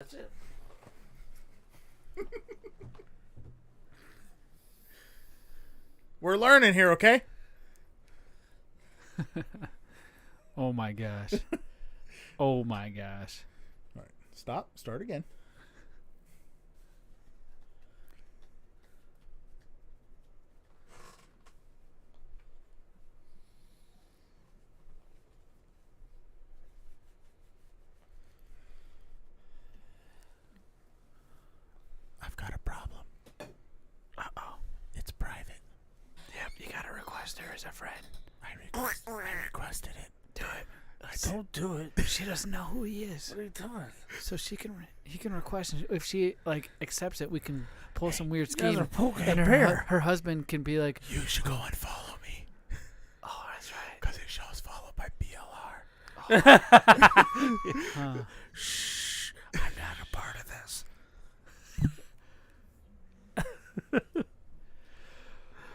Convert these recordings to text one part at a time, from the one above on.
That's it. We're learning here, okay? Oh my gosh. Oh my gosh. All right. Stop. Start again. I've got a problem. Uh-oh. It's private. Yep, you gotta request her as a friend. I requested it. Do it. Don't do it. She doesn't know who he is. What are you doing? So he can request, and if she accepts it, we can pull some weird You guys scheme. are poking And a her bear. husband can be like, You should go and follow me. oh, that's right. Because it shows followed by BLR. Shh. I'm not a part of this.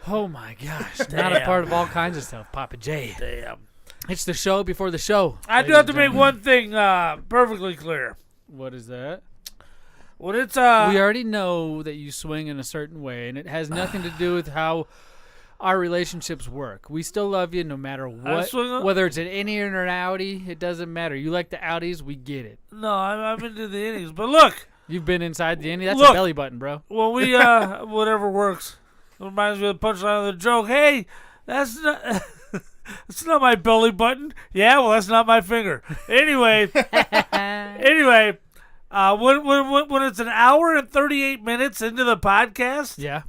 Oh my gosh. Not a part of all kinds of stuff. Pappa J. Damn. It's the show before the show. I do have to make one thing perfectly clear. What is that? When it's We already know that you swing in a certain way, and it has nothing to do with how our relationships work. We still love you no matter what. Whether it's an innie or an outie, it doesn't matter. You like the outies, we get it. No, I'm into the innings. But look. You've been inside the innie. That's Look. a belly button, bro. Well, we, whatever works. It reminds me of the punchline of the joke. Hey, that's not... It's not my belly button. Yeah, well, that's not my finger. Anyway, when it's an hour and 38 minutes into the podcast, Yeah.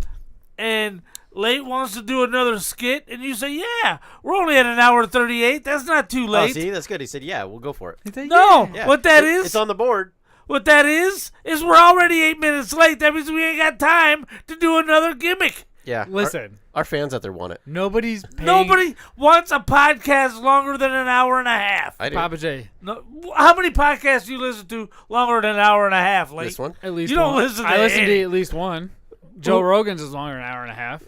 and Late wants to do another skit, and you say, yeah, we're only at an hour and 38. That's not too Oh, late. see, that's good. He said, yeah, we'll go for it. No, Yeah. what that is, It's on the board. what that is we're already 8 minutes late. That means we ain't got time to do another gimmick. Yeah. Listen, Our fans out there want it. nobody's paying. Nobody wants a podcast longer than an hour and a half. I do. Pappa J. No, how many podcasts do you listen to longer than an hour and a half, Late? This one? At least You don't one. listen to I listen any. to at least one. Joe Rogan's is longer than an hour and a half.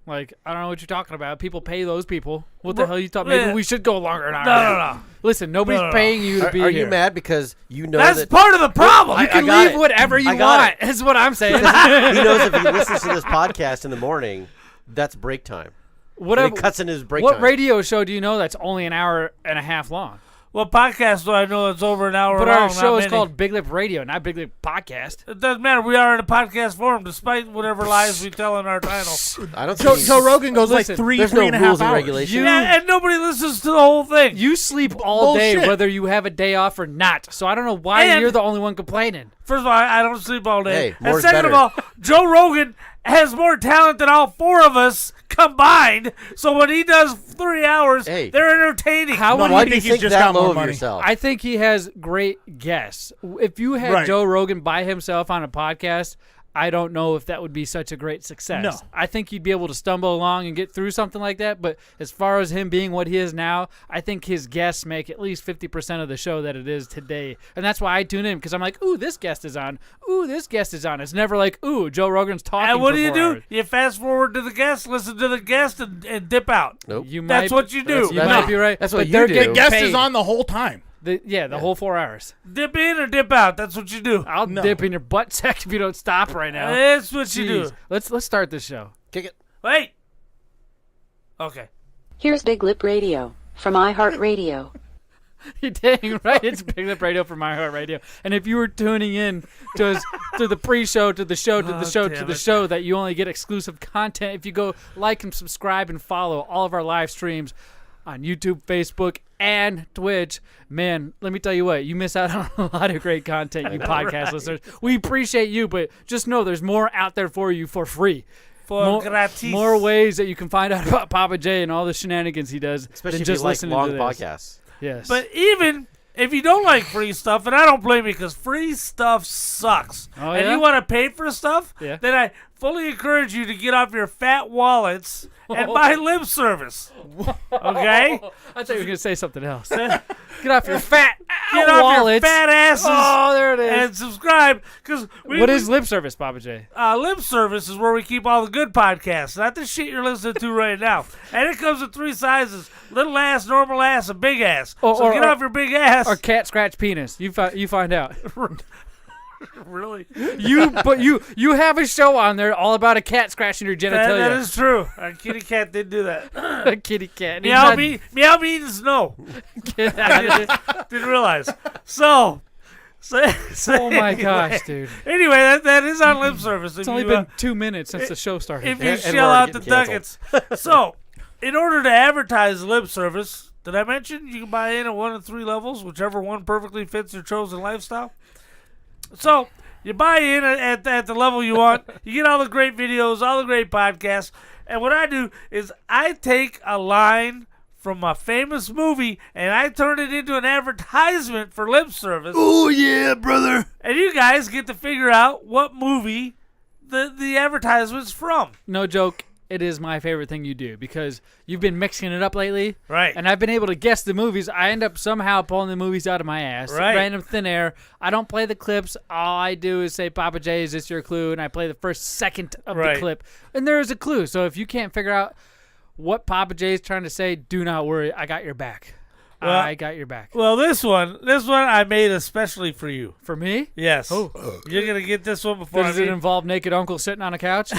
Like, I don't know what you're talking about. People pay those people. What the hell you talking? Maybe we should go longer than an hour. No. Listen, nobody's paying you to be Are here. you mad because you know That's that part of the problem. You can got leave it. whatever you I got want. it. That's what I'm saying. he knows if he listens to this podcast in the morning, that's break time. Whatever. And he cuts into his break What time. radio show do you know that's only an hour and a half long? What podcast do I know that's over an hour But long? our show Not is many. called BigLipRadio, not Big Lip Podcast. It doesn't matter. We are in a podcast form, despite whatever lies we tell in our title. I don't think Joe Rogan goes Listen, like three there's and no a half rules and hours. regulations. Yeah, and nobody listens to the whole thing. You sleep all day, Bullshit. whether you have a day off or not. So I don't know why And- you're the only one complaining. First of all, I don't sleep all day. Hey, and more's second of better. all, Joe Rogan has more talent than all four of us combined. So when he does 3 hours, Hey. they're entertaining. How would Why he do you he's think just that got more low of money? yourself? I think he has great guests. If you had Right. Joe Rogan by himself on a podcast, I don't know if that would be such a great success. No. I think he'd be able to stumble along and get through something like that. But as far as him being what he is now, I think his guests make at least 50% of the show that it is today. And that's why I tune in, because I'm like, ooh, this guest is on. Ooh, this guest is on. It's never like, ooh, Joe Rogan's talking And what for do you 4 do? hours. You fast forward to the guest, listen to the guest, and dip out. Nope. You That's might, what you do. You might be right. That's but what you they're do. getting The guest paid. is on the whole time. The whole 4 hours. Dip in or dip out. That's what you do. I'll No. dip in your butt sack if you don't stop right now. That's what you Jeez. do. Let's start this show. Kick it. Wait. Okay. Here's Big Lip Radio from iHeartRadio. You're dang right. It's Big Lip Radio from iHeartRadio. And if you were tuning in to us to the pre-show, to the show, to the show, to damn the it. show, that you only get exclusive content if you go like and subscribe and follow all of our live streams on YouTube, Facebook, and Twitch. Man, let me tell you what, you miss out on a lot of great content, you podcast listeners. We appreciate you, but just know there's more out there for you for free. For gratis. More ways that you can find out about Pappa J and all the shenanigans he does Especially than if just you like listening long to this. podcasts. Yes. But even if you don't like free stuff, and I don't blame you because free stuff sucks, Oh, and yeah? you want to pay for stuff, Yeah. then I fully encourage you to get off your fat wallets and buy lip service. Okay? I thought you were going to say something else. Get off your fat Get off your wallets. fat asses Oh, there it is. and subscribe because What is lip service, Pappa J? Lip service is where we keep all the good podcasts, not the shit you're listening to right now. And it comes in 3 sizes: little ass, normal ass, and big ass. So get off your big ass. Or cat scratch penis. You find out. Really? You have a show on there all about a cat scratching your genitalia. That is true. Our kitty cat did do that. A kitty cat. Meow means no. I didn't realize. So Oh my gosh, dude. Anyway, that is on lip service. It's only been 2 minutes since the show started. If you And shell we're out the getting ducats. So, in order to advertise lip service, did I mention you can buy in at 1 of 3 levels, whichever one perfectly fits your chosen lifestyle? So, you buy in at the level you want. You get all the great videos, all the great podcasts. And what I do is I take a line from a famous movie and I turn it into an advertisement for lip service. Oh, yeah, brother. And you guys get to figure out what movie the advertisement's from. No joke. It is my favorite thing you do because you've been mixing it up lately. Right. And I've been able to guess the movies. I end up somehow pulling the movies out of my ass. Right. Random thin air. I don't play the clips. All I do is say, Pappa J, is this your clue? And I play the first second of the clip. And there is a clue. So if you can't figure out what Pappa J is trying to say, do not worry. I got your back. Well, I got your back. Well, this one I made especially for you. For me? Yes. Oh. You're going to get this one before Does it involve naked uncle sitting on a couch?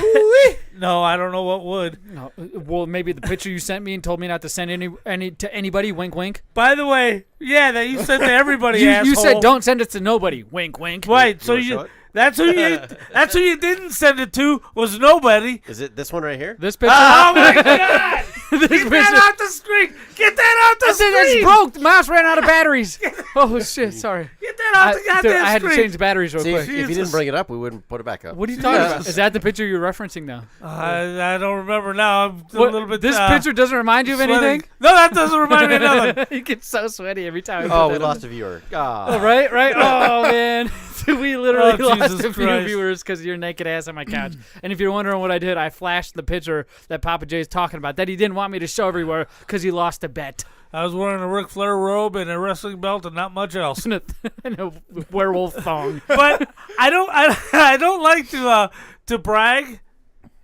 No, I don't know what would. No. Well, maybe the picture you sent me and told me not to send any to anybody. Wink, wink. By the way, yeah, that you sent to everybody, You asshole. said don't send it to nobody. Wink, wink. Right, so You wanna show it? that's who you didn't send it to was nobody. Is it this one right here? This picture. Oh my god! This Get that out the screen! Get that out the I said it's screen! broke. The mouse ran out of batteries. Oh shit! Sorry. Get that out the Dude, goddamn I had to screen! change the batteries real See, quick. if you didn't bring it up, we wouldn't put it back up. What are you talking about? Is that the picture you're referencing now? I don't remember now. I'm a What, little bit. this picture doesn't remind you of sweating. anything? No, that doesn't remind me of nothing. You get so sweaty every time. Oh, we lost a viewer. Oh, right. Oh man, we literally Oh, lost Jesus a few Christ. viewers because of your naked ass on my couch. And if you're wondering what I did, I flashed the picture that Pappa J is talking about that he didn't want me to show everywhere because he lost a bet. I was wearing a Ric Flair robe and a wrestling belt and not much else. And a werewolf thong. But I don't like to brag.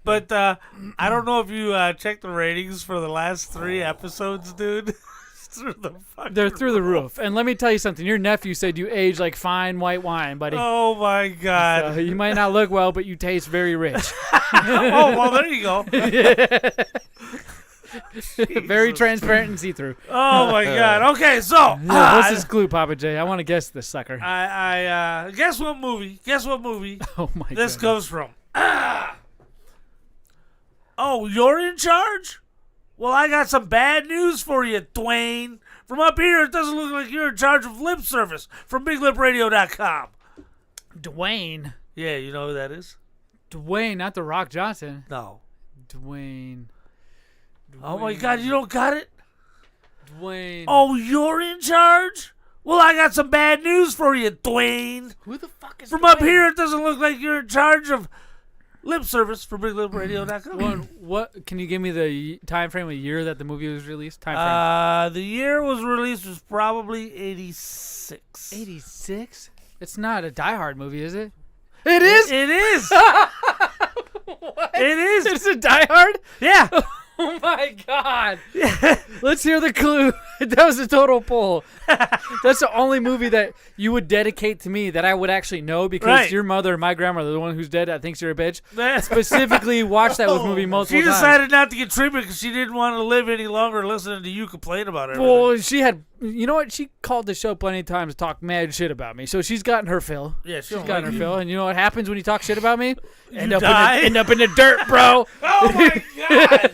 But I don't know if you checked the ratings for the last 3 episodes, dude. They're through the roof. And let me tell you something. Your nephew said you age like fine white wine, buddy. Oh my God! You might not look well, but you taste very rich. Oh well, there you go. Very transparent and see-through. Oh my God! Okay, so What's this clue, Pappa J? I want to guess this sucker. I guess what movie? Guess what movie Oh my God. this goes from? Oh, you're in charge? Well, I got some bad news for you, Dwayne. From up here, it doesn't look like you're in charge of lip service from BigLipRadio.com. Dwayne. Yeah, you know who that is? Dwayne, not The Rock Johnson. No. Dwayne. Oh my God, you don't got it? Dwayne. Oh, you're in charge? Well, I got some bad news for you, Dwayne. Who the fuck is From Dwayne? up here, it doesn't look like you're in charge of lip service for BigLipRadio.com. What? Can you give me the time frame of year that the movie was released? Time frame. The year was released was probably 86. 86? It's not a Die Hard movie, is it? It is? It is. What? It is. It's a Die Hard? Yeah. Oh my God. Let's hear the clue. That was a total pull. That's the only movie that you would dedicate to me that I would actually know because Right. your mother, my grandmother, the one who's dead, that thinks you're a bitch, She specifically watched that movie multiple times. decided not to get treatment because she didn't want to live any longer listening to you complain about everything. Well, she had, you know what? She called the show plenty of times to talk mad shit about me. So she's gotten her fill. Yeah, She's gotten her fill. And you know what happens when you talk shit about me? End up die? in the dirt, bro. Oh my God.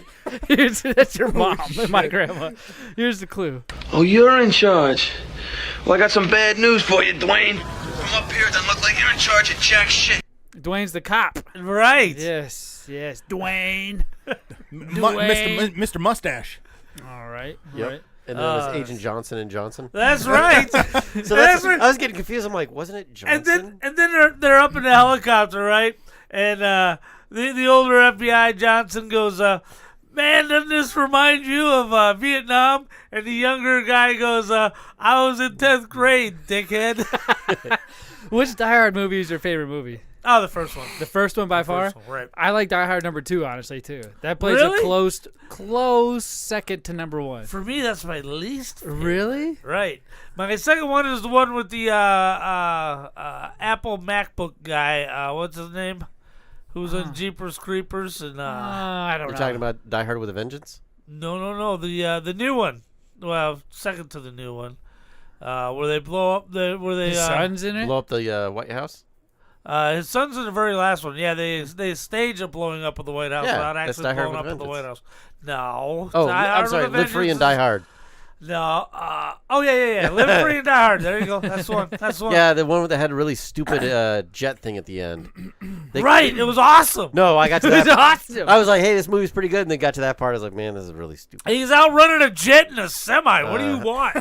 That's your mom and my grandma. Here's the clue. Oh, you're in charge. Well, I got some bad news for you, Dwayne. From up here, it doesn't look like you're in charge of jack shit. Dwayne's the cop. Right. Yes, Dwayne. Mr. Mustache. All right. Yep. Right. And then it was Agent Johnson and Johnson. That's right. So that's I was getting confused. I'm like, wasn't it Johnson? And then they're up in the helicopter, right? And the older FBI Johnson goes, man, doesn't this remind you of Vietnam? And the younger guy goes, I was in 10th grade, dickhead. Which Die Hard movie is your favorite movie? Oh, the first one. The first one by far? First one, right. I like Die Hard number 2, honestly, too. That plays Really? a close second to number 1. For me, that's my least favorite. Really? Right. My second one is the one with the Apple MacBook guy. What's his name? Who's on Jeepers Creepers? And I don't know. You're talking about Die Hard with a Vengeance? No. The new one. Well, second to the new one. Where they blow up His son's in it? Blow up the White House? His son's in the very last one. Yeah, they stage a blowing up of the White House Yeah, without that's actually Die Hard blowing up with of the Vengeance. White House. No. Oh, Die I'm Hard sorry. with Live Free and Vengeance Die is- Hard. No. Yeah. Live Free and Die Hard. There you go. That's the one. That's the one. Yeah, the one that had a really stupid jet thing at the end. Right. It was awesome. No, I got to It's that. awesome. I was like, hey, this movie's pretty good. And they got to that part. I was like, man, this is really stupid. He's out running a jet in a semi. What do you want?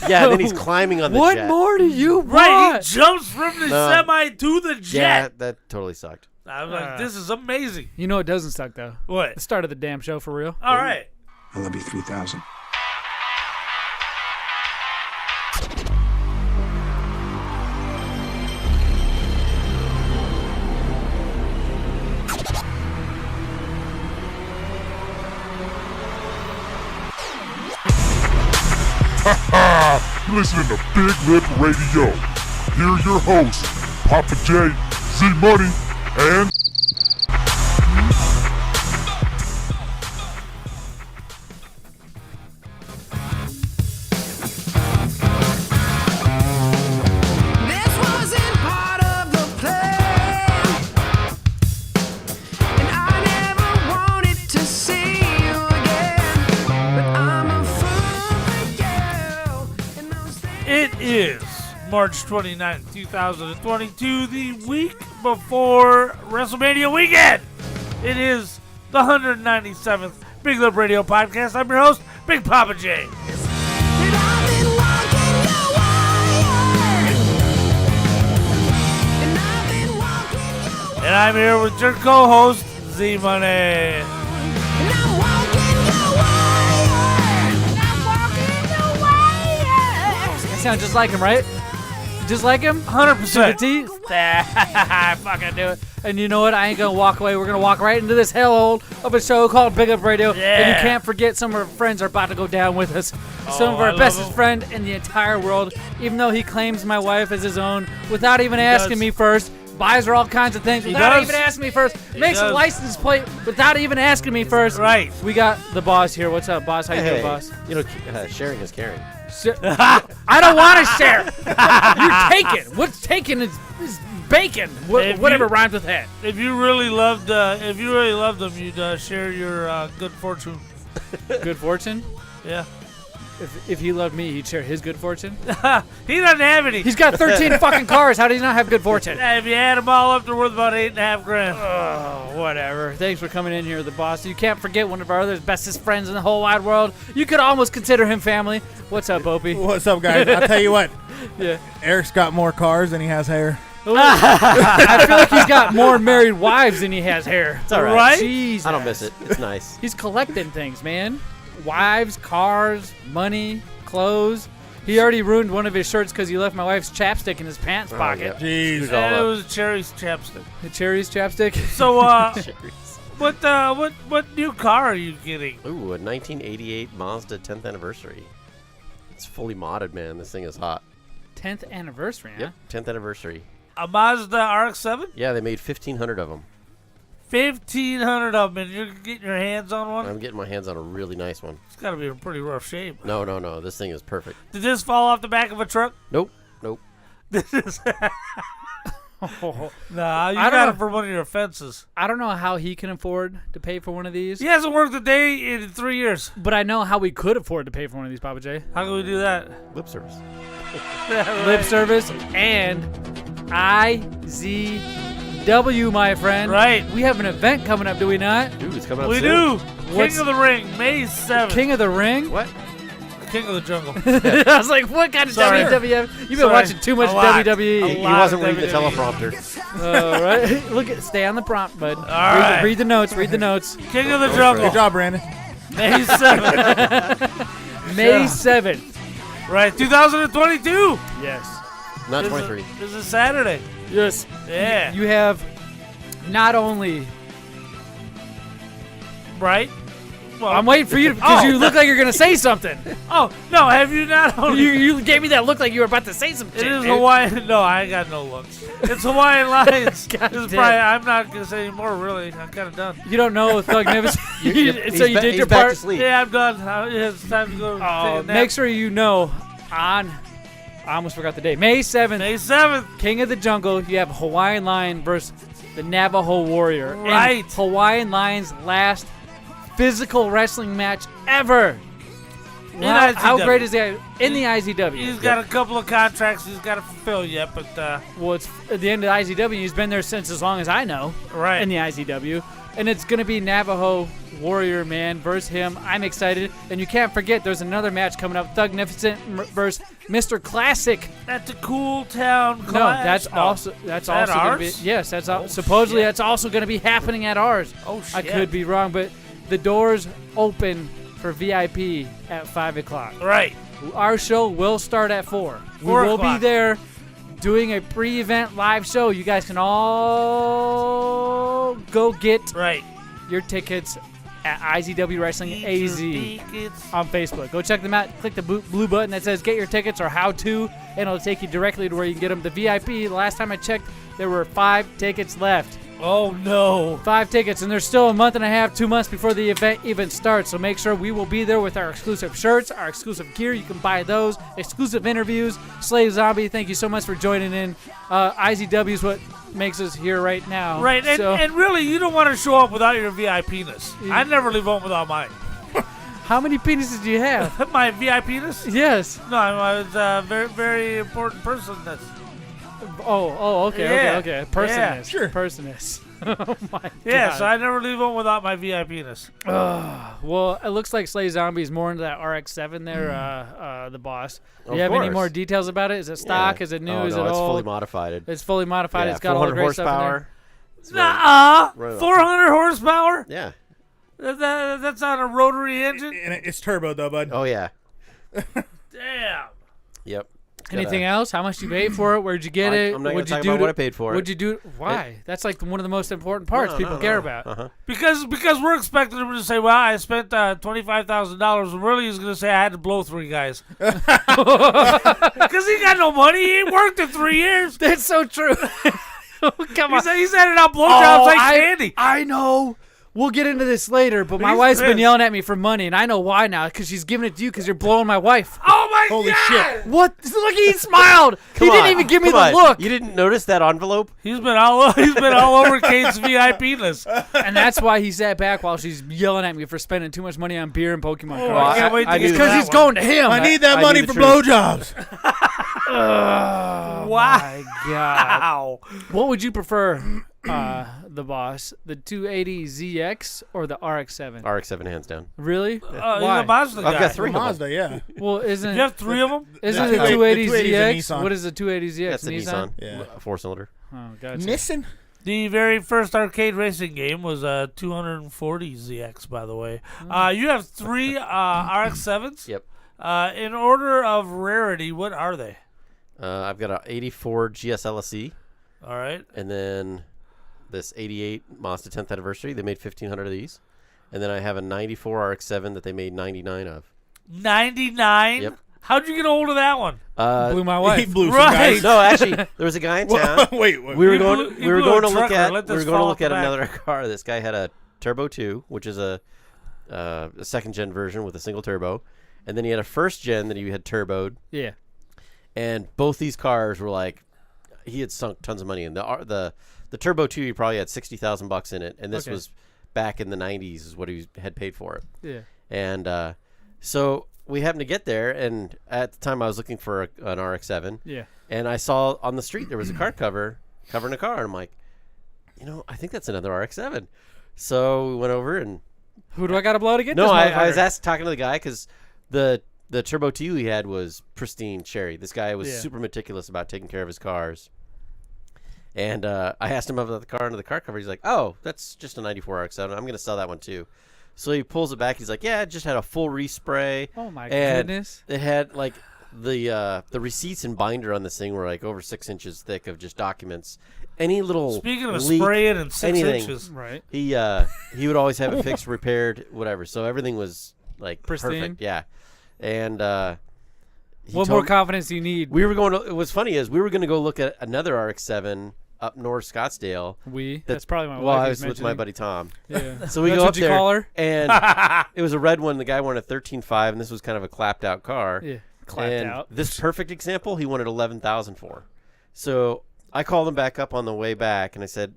Yeah, and then he's climbing on the What jet. more do you want? Right. He jumps from the No. semi to the Yeah, jet. that totally sucked. I was like, this is amazing. You know it doesn't suck, though. What? The start of the damn show, for real. All right. I love you 3,000. You're listening to Big Lip Radio. Here are your hosts, Pappa J, Zmunny, and... This wasn't part of the plan, and I never wanted to see you again. But I'm a fool for you, and those things. It is March 29th, 2022, the week before WrestleMania weekend. It is the 197th Big Lip Radio podcast. I'm your host, Big Pappa J. And I've been walking your wire, and I've been walking your wire, And I'm here with your co-host, Zmunny. and I'm walking your wire, and I'm walking your wire. That sounds just like him, right? Just like him? 100%. Teeth? I fucking do it. And you know what? I ain't gonna walk away. We're gonna walk right into this hellhole of a show called Big Up Radio. And you Yeah. can't forget some of our friends are about to go down with us. Some of I our love bestest them. friend in the entire world, even though he claims my wife as his own without even asking does. me first. Buys her all kinds of things without does. even asking me first. Makes a does. license plate without even asking me first. Right. We got the boss here. What's up, boss? How you doing, Hey, boss? you know, sharing is caring. I don't want to share. You're taken. What's taken is bacon. If Whatever you- rhymes with that. If you really loved them, you'd share your good fortune. Good fortune. Yeah. If he loved me, he'd share his good fortune. He doesn't have any. He's got 13 fucking cars. How does he not have good fortune? If you add them all up, they're worth about $8,500. Oh, whatever. Thanks for coming in here, the boss. You can't forget one of our other bestest friends in the whole wide world. You could almost consider him family. What's up, Opie? What's up, guys? I'll tell you what. Yeah. Eric's got more cars than he has hair. I feel like he's got more married wives than he has hair. It's all right. Right? Jesus. I don't miss it. It's nice. He's collecting things, man. Wives, cars, money, clothes. He already ruined one of his shirts because he left my wife's chapstick in his pants pocket. yeah. Jeez. Screwed it all It up. was Cherry's chapstick. The Cherry's chapstick. So, what new car are you getting? Ooh, a 1988 Mazda 10th anniversary. It's fully modded, man. This thing is hot. 10th anniversary, huh? Yep, 10th anniversary. A Mazda RX-7? Yeah, they made 1,500 of them. 1,500 of them, and you're getting your hands on one? I'm getting my hands on a really nice one. It's got to be in pretty rough shape. No. This thing is perfect. Did this fall off the back of a truck? Nope. This is... Nah, you I don't got know. it for one of your fences. I don't know how he can afford to pay for one of these, He hasn't worked a day in 3 years. but I know how we could afford to pay for one of these, Papa J. How can we do that? Lip service. Lip service and IZW, my friend. Right. We have an event coming up, do we not? Dude, it's coming up We soon. do. What's- King of the Ring, May 7th. King of the Ring? What? King of the Jungle. I was like, what kind of Sorry. WWF? You've been Sorry. watching too much A lot. WWE. He lot wasn't of reading the WWE. teleprompter. All right. Look at, stay on the prompt, bud. right. Read the notes. Read the notes. King of the Jungle. Good job, Brandon. May 7th. May 7th. Right, 2022. Yes. Not This is- 23. This is Saturday. Yes. Yeah. You have not only. Right? Well, I'm waiting for you because you look like you're gonna say something. Oh, no, have you not only... You gave me that look like you were about to say some shit. It is dude. Hawaiian... No, I ain't got no looks. It's Hawaiian Lions. God This is damn. probably, I'm not going to say anymore, really. I'm kind of done. You don't know Thugnificent. So you did he's your back part. to sleep. Yeah, I'm done. It's time to go take Oh, a nap. make sure you know on. I almost forgot the date. May 7th, May 7th. King of the Jungle. You have Hawaiian Lion versus the Navajo Warrior. And Right. Hawaiian Lion's last physical wrestling match ever. In How IZW. great is that in the IZW? He's got a couple of contracts he's got to fulfill yet, but Well, it's at the end of the IZW. He's been there since as long as I know. right. In the IZW. And it's going to be Navajo Warrior Man versus him. I'm excited. And you can't forget there's another match coming up. Thugnificent versus Mr. Classic. At the Cool Town Clash. No, that's No. also that going to be. ours? Yes, that's Oh, supposedly shit. that's also going to be happening at ours. Oh, I shit. could be wrong, but the doors open for VIP at 5:00. Right. Our show will start at 4. We 4 will be o'clock. there doing a pre-event live show. You guys can all go get Right. your tickets at IZW Wrestling AZ on Facebook. Go check them out. Click the blue button that says get your tickets or how to, and it'll take you directly to where you can get them. The VIP, the last time I checked, there were 5 tickets left. Oh, no. 5 tickets, and there's still a month and a half, 2 months before the event even starts. So make sure we will be there with our exclusive shirts, our exclusive gear. You can buy those, exclusive interviews. Slave Zombie, thank you so much for joining in. IZW is what makes us here right now. Right, and, So, and really, you don't want to show up without your VIP-ness. I never leave home without mine. how many penises do you have? My VIP-ness? Yes. No, I was a very, very important person. That's Okay. Yeah. Person Yeah. is. Person is. Oh my yeah. God. So I never leave home without my VIP-ness. Well, it looks like Slay Zombie is more into that RX-7 there, the boss. Do you Of have any course. more details about it? Is it stock? Yeah. Is it new? Oh, is no, it it's old? fully modified. It's fully modified. Yeah, It's got all the 400 great stuff in there. horsepower. It's very- Nuh-uh. Right 400 horsepower? Yeah. That's on a rotary engine? And it's turbo though, bud. Oh yeah. Damn. Yep. It's got Anything a- else? How much you paid for it? Where'd you get it? I'm not gonna What'd you talk do about to- what I paid for it. What'd you do? Why? That's like one of the most important parts No, people no, care no. about. Uh-huh. Because we're expecting him to say, well, I spent $25,000. And really, he's going to say, I had to blow 3 guys. Because he got no money. He ain't worked in 3 years. That's so true. Come on. He's handing out blowjobs like candy. I know. We'll get into this later, but my He's wife's been pissed. yelling at me for money, and I know why now, because she's giving it to you because you're blowing my wife. Oh, my Holy God. shit. What? Look, he smiled. He Come didn't on, even give me come the on. look. You didn't notice that envelope? He's been all over Kate's VIP-ness. And that's why he sat back while she's yelling at me for spending too much money on beer and Pokemon Oh, cards. I can't wait to I get knew to Because that he's one. going to him. I need that I money knew for the truth. blowjobs. Oh, Wow. my God. Ow. What would you prefer, the boss? The 280ZX or the RX-7? RX-7 hands down. Really? He's Why? a Mazda guy. I've got 3 of them. Mazda, yeah. Well, isn't You have 3 of them? isn't The the 280 's a 280ZX? Nissan. What is the 280ZX? That's the Nissan. Yeah. A 4-cylinder. Oh, gotcha. Nissan? The very first arcade racing game was a 240ZX, by the way. You have 3 RX-7s. Yep. In order of rarity, what are they? I've got a 84 GSLSE, All right. and then this 88 Mazda 10th anniversary. They made 1,500 of these. And then I have a 94 RX-7 that they made 99 of. 99? Yep. How'd you get a hold of that one? Blew my He wife. blew some Right. guys. No, actually, there was a guy in town. Wait. We were He going. blew- he We were blew going a to look trucker. at. Let We this were going to fall look off at the back. another car. This guy had a Turbo 2, which is a second gen version with a single turbo, and then he had a first gen that he had turboed. Yeah. And both these cars were like, he had sunk tons of money in the Turbo 2. He probably had $60,000 in it, and this Okay. was back in the 90s is what he had paid for it. Yeah. And so we happened to get there, and at the time I was looking for an RX-7. Yeah. And I saw on the street there was a car covering a car, and I'm like, I think that's another RX-7. So we went over and Who do I got to blow to get no, this I was motherfucker? talking to the guy because the Turbo 2 he had was pristine cherry. This guy was Yeah. super meticulous about taking care of his cars. And I asked him about the car under the car cover. He's like, "Oh, that's just a 94 RX-7. I'm going to sell that one too." So he pulls it back. He's like, "Yeah, it just had a full respray. Oh, my and goodness. It had like the receipts and binder on this thing were like over 6 inches thick of just documents. Any little Speaking of leak, spraying and 6 anything, inches, Right. he would always have it fixed, repaired, whatever. So everything was like Pristine? perfect. Yeah, and he What told more me- confidence do you need? We were going to. What's funny is we were going to go look at another RX-7 up north Scottsdale. That's probably my wife. Well, I who's was with my mentioning. buddy Tom. Yeah. So we That's go what up you there, call her? and it was a red one. The guy wanted a 13.5, and this was kind of a clapped out car. Yeah. Clapped and out. This perfect example, he wanted 11,000 for. So I called him back up on the way back, and I said,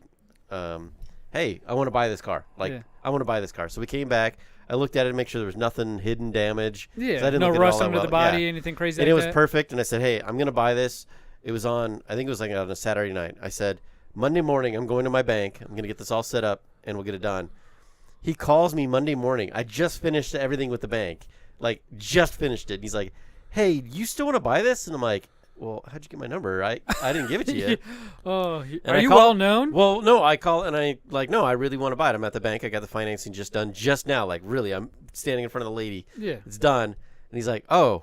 "Hey, I want to buy this car. Like, I want to buy this car." So we came back. I looked at it to make sure there was nothing hidden damage. 'cause I Yeah. didn't No look at it rust all that under the well. body, Yeah. anything crazy And like it was that? perfect. And I said, "Hey, I'm going to buy this." It was on, I think it was like on a Saturday night. I said, "Monday morning, I'm going to my bank. I'm going to get this all set up, and we'll get it done." He calls me Monday morning. I just finished everything with the bank. Like, just finished it. And he's like, "Hey, you still want to buy this?" And I'm like, "Well, how'd you get my number? I didn't give it to you." Oh, And are I you called- well known? Well, no, I call and I like, "No, I really want to buy it. I'm at the bank. I got the financing just done just now. Like, really, I'm standing in front of the lady. Yeah. It's done." And he's like, "Oh,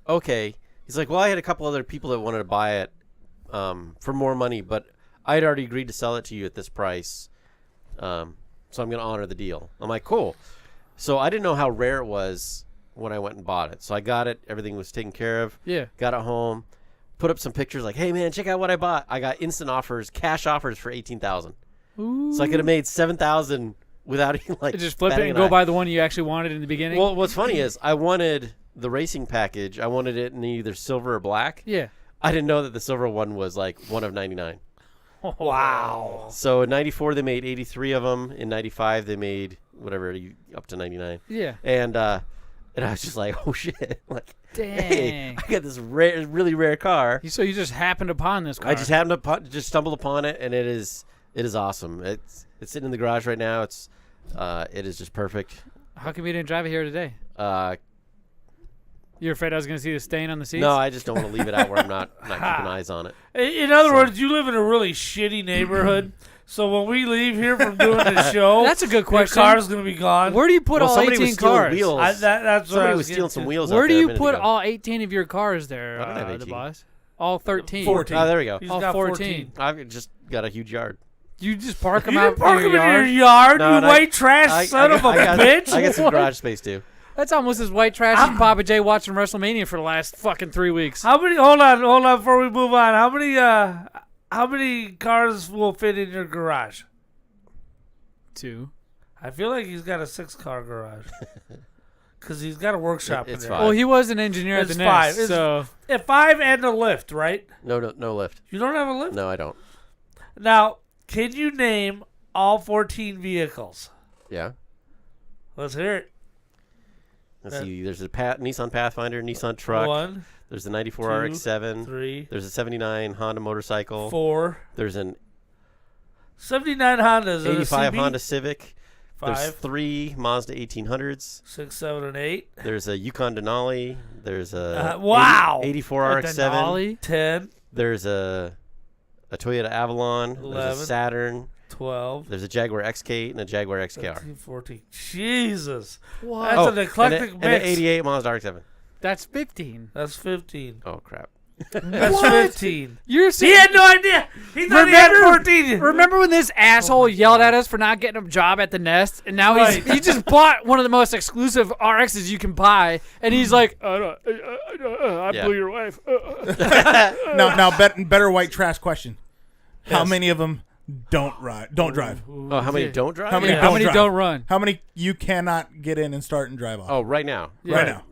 okay." He's like, "Well, I had a couple other people that wanted to buy it for more money, but I'd already agreed to sell it to you at this price. So I'm going to honor the deal." I'm like, "Cool." So I didn't know how rare it was when I went and bought it. So I got it. Everything was taken care of. Yeah. Got it home. Put up some pictures like, "Hey, man, check out what I bought." I got instant offers, cash offers for $18,000. So I could have made $7,000 without even like Just flip it batting and an go eye. buy the one you actually wanted in the beginning? Well, what's funny is I wanted the racing package. I wanted it in either silver or black. Yeah. I didn't know that the silver one was like one of 99. wow. So in 94 they made 83 of them. In 95 they made whatever up to 99. Yeah. And I was just like, "Oh shit!" Like, hey, Dang. I got this rare, really rare car. So you just happened upon this car. I just happened to just stumbled upon it, and it is awesome. It's sitting in the garage right now. It is just perfect. How come you didn't drive it here today? You're afraid I was going to see the stain on the seats? No, I just don't want to leave it out where I'm not keeping eyes on it. In other words, you live in a really shitty neighborhood. So when we leave here from doing the show, That's a good your question. car's going to be gone. Where do you put Well, all somebody 18 was stealing cars? wheels. That's what Somebody I was stealing getting some to. wheels. Where out do there a you minute put ago. all 18 of your cars there, I don't have the 18. boss? All 13. 14. Oh, there we go. He's All got 14. I've just got a huge yard. You just park them You out didn't park in him your in your yard? yard, No, you and white trash son of a bitch. I got some What? garage space too. That's almost as white trash as Pappa J watching WrestleMania for the last fucking 3 weeks. How many? Hold on, before we move on. How many cars will fit in your garage? 2. I feel like he's got a 6-car garage. Because he's got a workshop It's in there. fine. Well, he was an engineer at It's the five. Nest, It's- so... At 5 and a lift, right? No lift. You don't have a lift? No, I don't. Now, can you name all 14 vehicles? Yeah. Let's hear it. Let's see. There's a Nissan Pathfinder, Nissan truck. 1, There's the 94 2, RX-7. 3, There's a 79 Honda motorcycle. 4. There's an 79 Hondas. 85 CB? Honda Civic. There's 5, 3 Mazda 1800s. 6, 7, and 8. There's a Yukon Denali. There's a wow. 84 RX-7. Denali? 10, There's a Toyota Avalon. There's 11. a Saturn. 12, There's a Jaguar XK and a Jaguar XKR. 13, 14. Jesus. What? That's an eclectic and an mix. 88 Mazda RX-7. That's 15. That's 15. Oh crap! That's 15. You're He saying... had no idea. He thought he had 14. Remember when this asshole yelled at us for not getting a job at the Nest, and now Right. he just bought one of the most exclusive RXs you can buy, and he's like, I Yeah. blew your wife. Now, better white trash question. How Yes. many of them don't drive? Oh, how many don't drive? How many Yeah. How many drive? don't run? How many you cannot get in and start and drive off? Oh, right now. right now.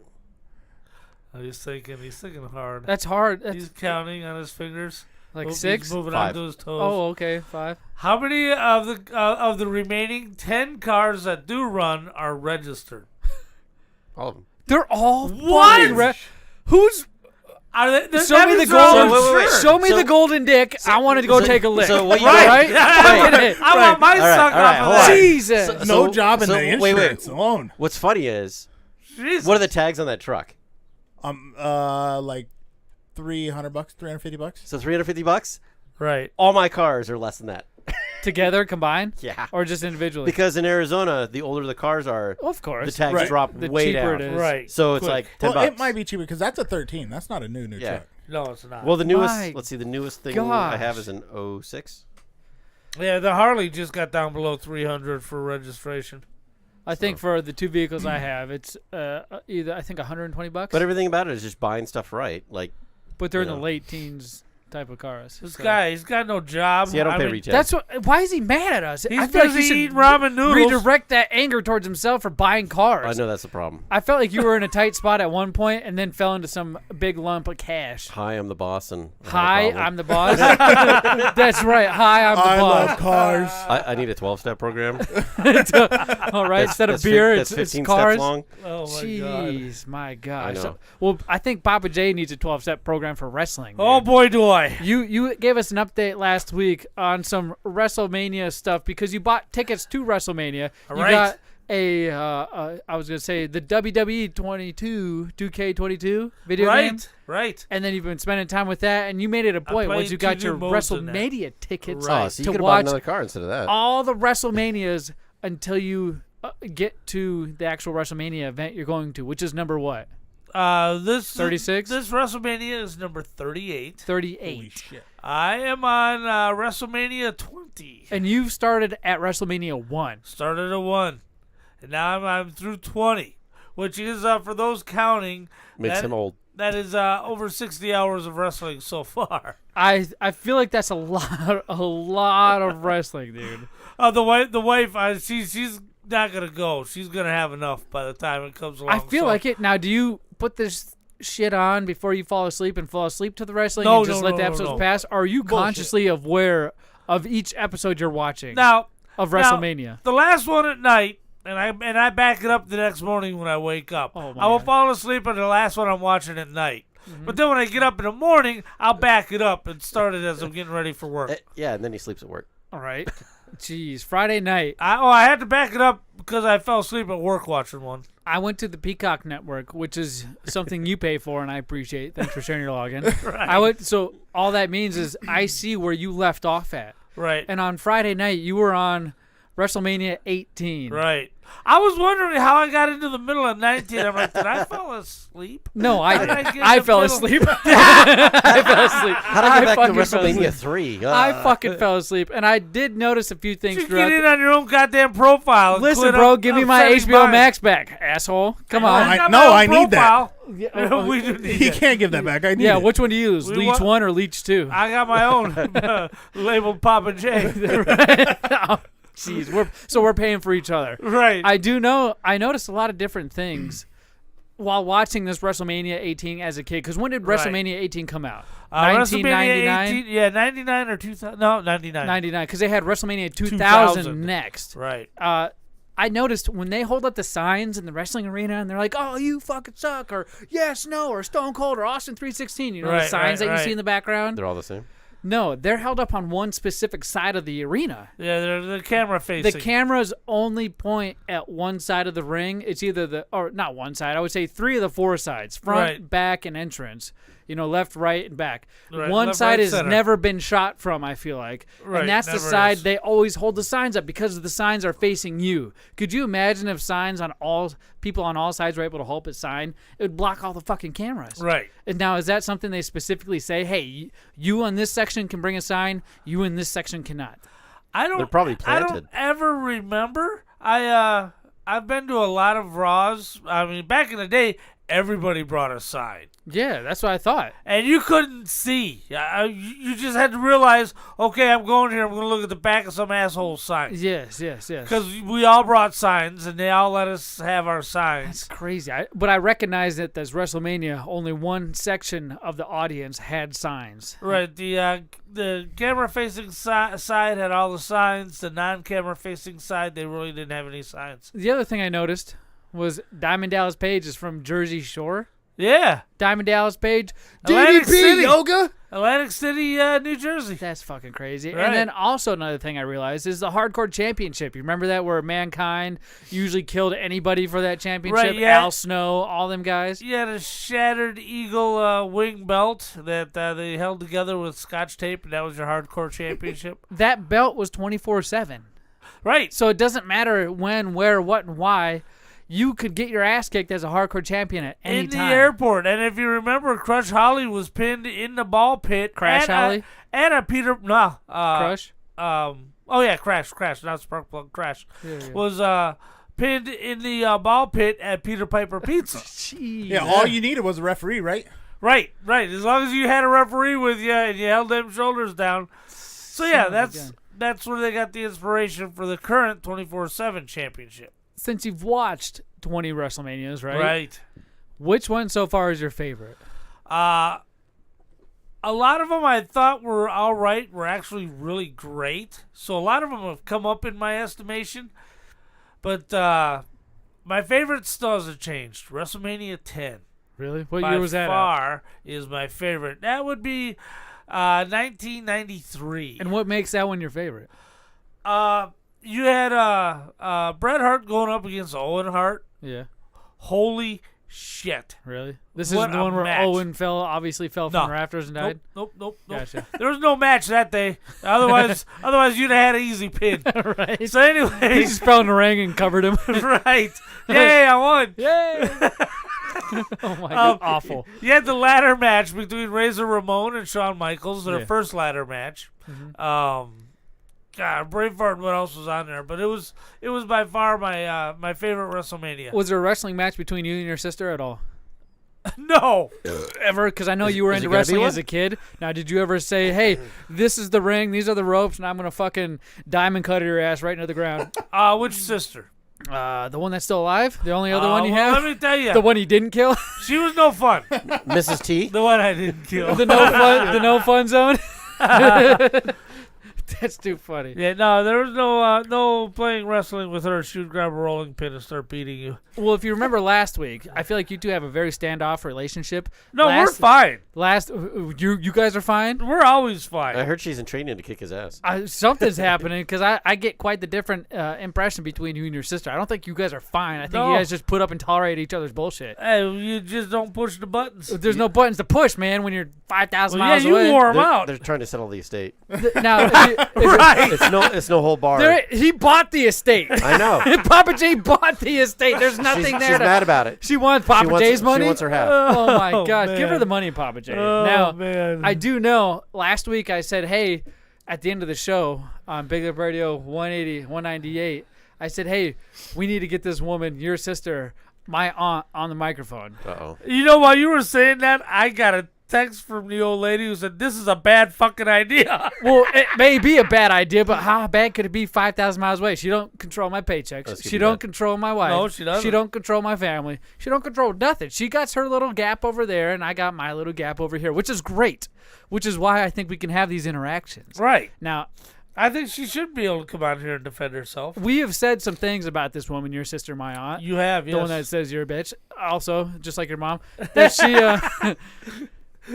Oh, he's thinking hard. That's hard. That's He's counting on his fingers. like He's 6? moving 5. onto his toes. Oh, okay, 5. How many of the remaining 10 cars that do run are registered? All of them. They're all What? fucking Who's... Are they, Show that me the means they're all golden. wait, wait, wait. insured. Show me So- the golden dick. I wanted to go take a lick. So what you right? I want my All right, suck all right, off hold of on. that. Jesus. No job in the wait, insurance alone. What's funny is, Jesus. what are the tags on that truck? Like $300, $350. So $350. Right. All my cars are less than that. Together, combined? Yeah. Or just individually? Because in Arizona, the older the cars are, Of course. the tax Right. drop The way cheaper down. it is. Right. So it's Quick. like $10. Well, it might be cheaper because that's a 13. That's not a new Yeah. truck. No, it's not. Well, the newest, My let's see, the newest thing I have gosh. is an 06. Yeah, the Harley just got down below 300 for registration. I think for the two vehicles I have, it's either, I think, $120. But everything about it is just buying stuff right. Like, But they're in you the know. late teens type of cars. This so. guy, he's got no job. see, I don't pay mean, retail. That's what. Why is he mad at us? He's I feel like busy he should eating ramen noodles. redirect that anger towards himself for buying cars. I know that's the problem. I felt like you were in a tight spot at one point and then fell into some big lump of cash. Hi, I'm the boss, and I have a Hi, problem. I'm the boss. That's right. Hi, I'm the I boss. love cars. I need a 12-step program. All right, instead of That's beer, that's it's 15 cars. steps long. Oh, my God. Jeez, my gosh. I know. So- well, I think Pappa J needs a 12-step program for wrestling. Oh, dude. boy, do I. You gave us an update last week on some WrestleMania stuff because you bought tickets to WrestleMania. You Right. got I was going to say the WWE 2K22 video game. Right. And then you've been spending time with that, and you made it a point once played you got 2 your modes in that. WrestleMania tickets Right. Oh, so you to could have bought watch another car instead of that. all the WrestleManias until you get to the actual WrestleMania event you're going to, which is number what? This 36? This WrestleMania is number 38. 38. Holy shit. I am on WrestleMania 20. And you've started at WrestleMania 1. Started at 1, and now I'm through 20, which is for those counting. Makes that- him old. That is over 60 hours of wrestling so far. I feel like that's a lot of wrestling, dude. The wife, she's not gonna go. She's gonna have enough by the time it comes along. I feel like it. Now, do you put this shit on before you fall asleep and fall asleep to the wrestling No, and just no, let the no, episodes no. pass? Or are you Bullshit. consciously aware of each episode you're watching now of WrestleMania? The last one at night, and I back it up the next morning when I wake up. Oh, my I will God. fall asleep on the last one I'm watching at night. But then when I get up in the morning, I'll back it up and start it as I'm getting ready for work. Yeah, and then he sleeps at work. All right. Jeez, Friday night. I had to back it up because I fell asleep at work watching one. I went to the Peacock Network, which is something you pay for, and I appreciate. Thanks for sharing your login. I went. So all that means is I see where you left off at. Right. And on Friday night, you were on WrestleMania 18. Right. I was wondering how I got into the middle of 19. I'm like, did I fall asleep? No, I How did I did. get I in the fell middle? asleep. I fell asleep. How'd I get back to fucking fell WrestleMania asleep. 3? I fucking fell asleep, and I did notice a few things You throughout. get in on your own goddamn profile. and Listen, quit bro, up- give me my upsetting HBO mine. Max back, asshole. Come on. I got No, my own I need that. profile. We do need He that. can't give that back. I need Yeah, it. which one do you use? We Leech want- 1 or Leech 2? I got my own labeled Pappa J. Jeez, we're paying for each other. Right. I do know. I noticed a lot of different things while watching this WrestleMania 18 as a kid. Because when did Right. WrestleMania 18 come out? WrestleMania 1999. 18, yeah, 99 or 2000. No, 99. 99, because they had WrestleMania 2000 2000. next. Right. I noticed when they hold up the signs in the wrestling arena and they're like, "Oh, you fucking suck," or "Yes, no," or "Stone Cold," or "Austin 316." You know the Right, signs that you right. see in the background. They're all the same. No, they're held up on one specific side of the arena. Yeah, they're the camera facing. The cameras only point at one side of the ring. It's either or not one side. I would say 3 of the 4 sides: front, Right. back, and entrance. You know, left, right, and back. Right, One left, side right, has center. never been shot from, I feel like. Right, And that's the never side is. they always hold the signs up because the signs are facing you. Could you imagine if signs on people on all sides were able to hold a sign? It would block all the fucking cameras. Right. And now, is that something they specifically say, hey, you in this section can bring a sign, you in this section cannot? I don't. They're probably I don't planted. ever remember. I've been to a lot of Raws. I mean, back in the day, everybody brought a sign. Yeah, that's what I thought. And you couldn't see. You just had to realize, okay, I'm going here. I'm going to look at the back of some asshole's sign. Yes. Because we all brought signs, and they all let us have our That's signs. crazy. But I recognize that there's WrestleMania. Only one section of the audience had signs. Right. The camera-facing side had all the signs. The non-camera-facing side, they really didn't have any signs. The other thing I noticed was Diamond Dallas Page is from Jersey Shore. Yeah. Diamond Dallas Page. Atlantic City. DDP yoga. Atlantic City, New Jersey. That's fucking crazy. Right. And then also another thing I realized is the Hardcore Championship. You remember that where Mankind usually killed anybody for that championship? Right, yeah. Al Snow, all them guys. You had a Shattered Eagle wing belt that they held together with Scotch tape, and that was your Hardcore Championship. That belt was 24/7. Right. So it doesn't matter when, where, what, and why. You could get your ass kicked as a hardcore champion at any in time. the airport. And if you remember, Crush Holly was pinned in the ball pit. Crash Holly? And a Peter... No. Crush? Oh, yeah, Crash, not Sparkplug. Crash. Yeah. Was pinned in the ball pit at Peter Piper Pizza. Jeez. Yeah, all you needed was a referee, right? Right. As long as you had a referee with you and you held them shoulders down. So, yeah, that's where they got the inspiration for the current 24/7 championship. Since you've watched 20 WrestleManias, right? Right. Which one so far is your favorite? A lot of them I thought were all right, were actually really great. So a lot of them have come up in my estimation. But my favorite still hasn't changed. WrestleMania 10. Really? What year was that? By far is my favorite. That would be 1993. And what makes that one your favorite? You had Bret Hart going up against Owen Hart. Yeah. Holy shit. Really? This What is the a one where match. Owen obviously fell from the rafters and died? Nope. Gotcha. There was no match that day. Otherwise you'd have had an easy pin. Right. So He anyways, just fell in the ring and covered him. right. Yay, I won. Yay! Oh my god, awful. You had the ladder match between Razor Ramon and Shawn Michaels, their Yeah. first ladder match. God, Braveheart, what else was on there? But it was by far my favorite WrestleMania. Was there a wrestling match between you and your sister at all? No. Ever? Because I know you were Is it into gonna be wrestling one? as a kid. Now, did you ever say, hey, this is the ring, these are the ropes, and I'm going to fucking diamond cut your ass right into the ground? Which sister? The one that's still alive? The only other one you well, have? Let me tell you. The one he didn't kill? She was no fun. Mrs. T. The one I didn't kill. The no fun zone? That's too funny. Yeah, no, there was no playing wrestling with her. She would grab a rolling pin and start beating you. Well, if you remember last week, I feel like you two have a very standoff relationship. No, we're fine. You guys are fine? We're always fine. I heard she's in training to kick his ass. Something's happening because I get quite the different impression between you and your sister. I don't think you guys are fine. I think you guys just put up and tolerate each other's bullshit. Hey, you just don't push the buttons. There's no buttons to push, man, when you're 5,000 Well, miles yeah, you away. wore them They're, out. they're trying to settle the estate. Now, Right. It's no whole bar. he bought the estate. I know. Papa J bought the estate. There's nothing She's there. mad about it. She wants Papa J's money. She wants her half. Oh my Oh, God! man. Give her the money, Papa J. Oh, now, man. I do know. Last week I said, hey, at the end of the show on BigLipRadio 180, 198, I said, hey, we need to get this woman, your sister, my aunt, on the microphone. Uh-oh. You know, while you were saying that, I got a text from the old lady who said, this is a bad fucking idea. Well, it may be a bad idea, but how bad could it be 5,000 miles away? She don't control my paychecks. That's gonna She be don't bad. control my wife. No, she doesn't. She don't control my family. She don't control nothing. She got her little gap over there, and I got my little gap over here, which is great, which is why I think we can have these interactions. Right. Now, I think she should be able to come out here and defend herself. we have said some things about this woman, your sister, my aunt. You have, The yes. one that says you're a bitch. Also, just like your mom. That she,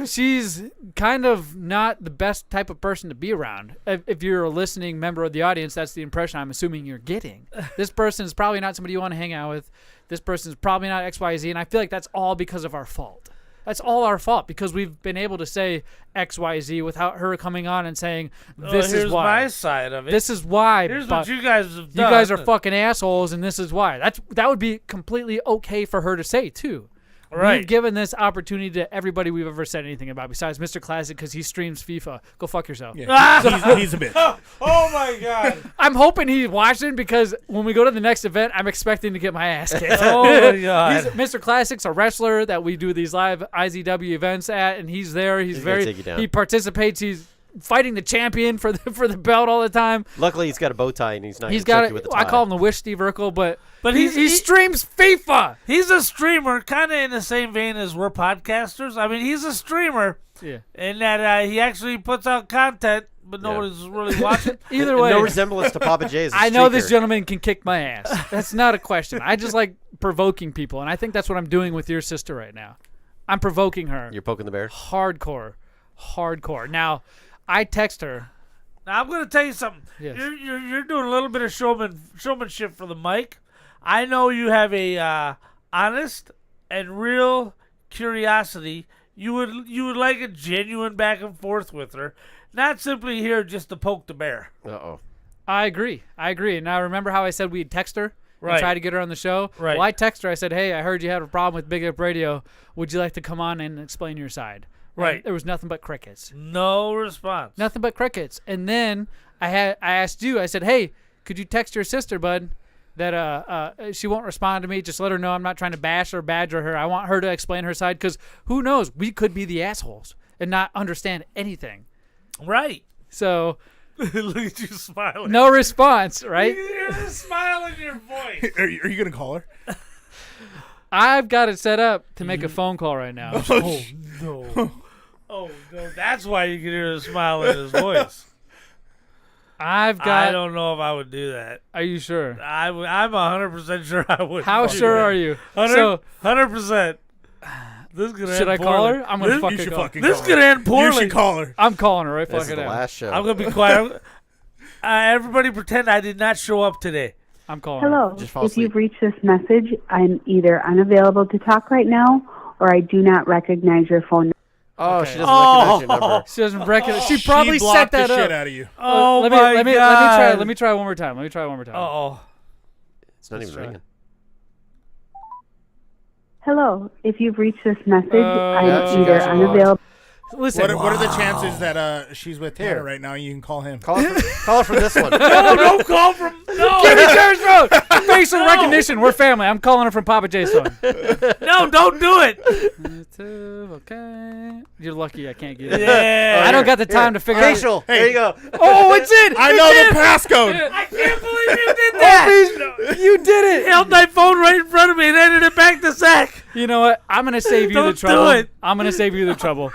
she's kind of not the best type of person to be around. If you're a listening member of the audience, that's the impression I'm assuming you're getting. This person is probably not somebody you want to hang out with. This person is probably not XYZ, and I feel like that's all because of our fault. That's all our fault because we've been able to say XYZ without her coming on and saying, this here's is why. my side of it. This is why. Here's but what you guys have you done. guys are fucking assholes, and this is why. That would be completely okay for her to say, too. Right. We've given this opportunity to everybody we've ever said anything about, besides Mr. Classic, because he streams FIFA. Go fuck yourself. Yeah. he's a bitch. Oh, my God. I'm hoping he's watching because when we go to the next event, I'm expecting to get my ass kicked. Oh, my God. Mr. Classic's a wrestler that we do these live IZW events at, and he's there. He's gonna take you down. He participates. He's fighting the champion for the belt all the time. Luckily, he's got a bow tie and he's not. He's gonna got choke you with the tie. I call him the Wish Steve Urkel, but he's- he streams FIFA. He's a streamer, kind of in the same vein as we're podcasters. I mean, he's a streamer Yeah. in that he actually puts out content, but nobody's really watching. Either And way, no resemblance to Papa J. As a I know this streaker. gentleman can kick my ass. That's not a question. I just like provoking people, and I think that's what I'm doing with your sister right now. I'm provoking her. You're poking the bear. Hardcore. Now, I text her. Now, I'm going to tell you something. Yes. You're doing a little bit of showmanship for the mic. I know you have a honest and real curiosity. You would like a genuine back and forth with her, not simply here just to poke the bear. I agree. Now, remember how I said we'd text her? Right. And try to get her on the show? Right. Well, I text her. I said, hey, I heard you had a problem with BigLipRadio. Would you like to come on and explain your side? Right. And there was nothing but crickets. No response. Nothing but crickets. And then I asked you, I said, hey, could you text your sister, bud, that she won't respond to me. Just let her know I'm not trying to bash or badger her. I want her to explain her side because who knows? We could be the assholes and not understand anything. Right. So... Look at you smiling. No response, right? You hear the smile in your voice. Are you going to call her? I've got it set up to make a phone call right now. Oh, no. Oh, no. That's why you can hear the smile in his voice. I don't know if I would do that. Are you sure? I'm 100% sure I would. How sure are you? 100%. This is gonna should end I call poorly. her? I'm gonna fucking call her. This is gonna end poorly. You should call her. I'm calling her right This fucking is the now. last show. I'm gonna be quiet. Everybody pretend I did not show up today. I'm calling her. Hello. Just fall If asleep. you've reached this message, I'm either unavailable to talk right now or I do not recognize your phone number. Oh, she doesn't recognize your number. She doesn't recognize. She probably blocked set that the up. shit out of you. Oh let my me God. Let me try one more time. Uh-oh. It's not even try. ringing. Hello. If you've reached this message, yeah, I'm she either got you unavailable. Listen. What are the chances that she's with Tanner right now and you can call him? Call her from this one. No, don't call from. No. Give me Jerry's phone. Facial recognition. We're family. I'm calling her from Pappa J's phone. No, don't do it. Okay. You're lucky I can't get it. Yeah. I don't got the time to figure Facial. out. There you go. Oh, it's in. I know the passcode. I can't believe you did that. You did it. Held my phone right in front of me and handed it back to Zach. You know what? I'm gonna save you the Don't trouble. do it. I'm gonna save you the trouble.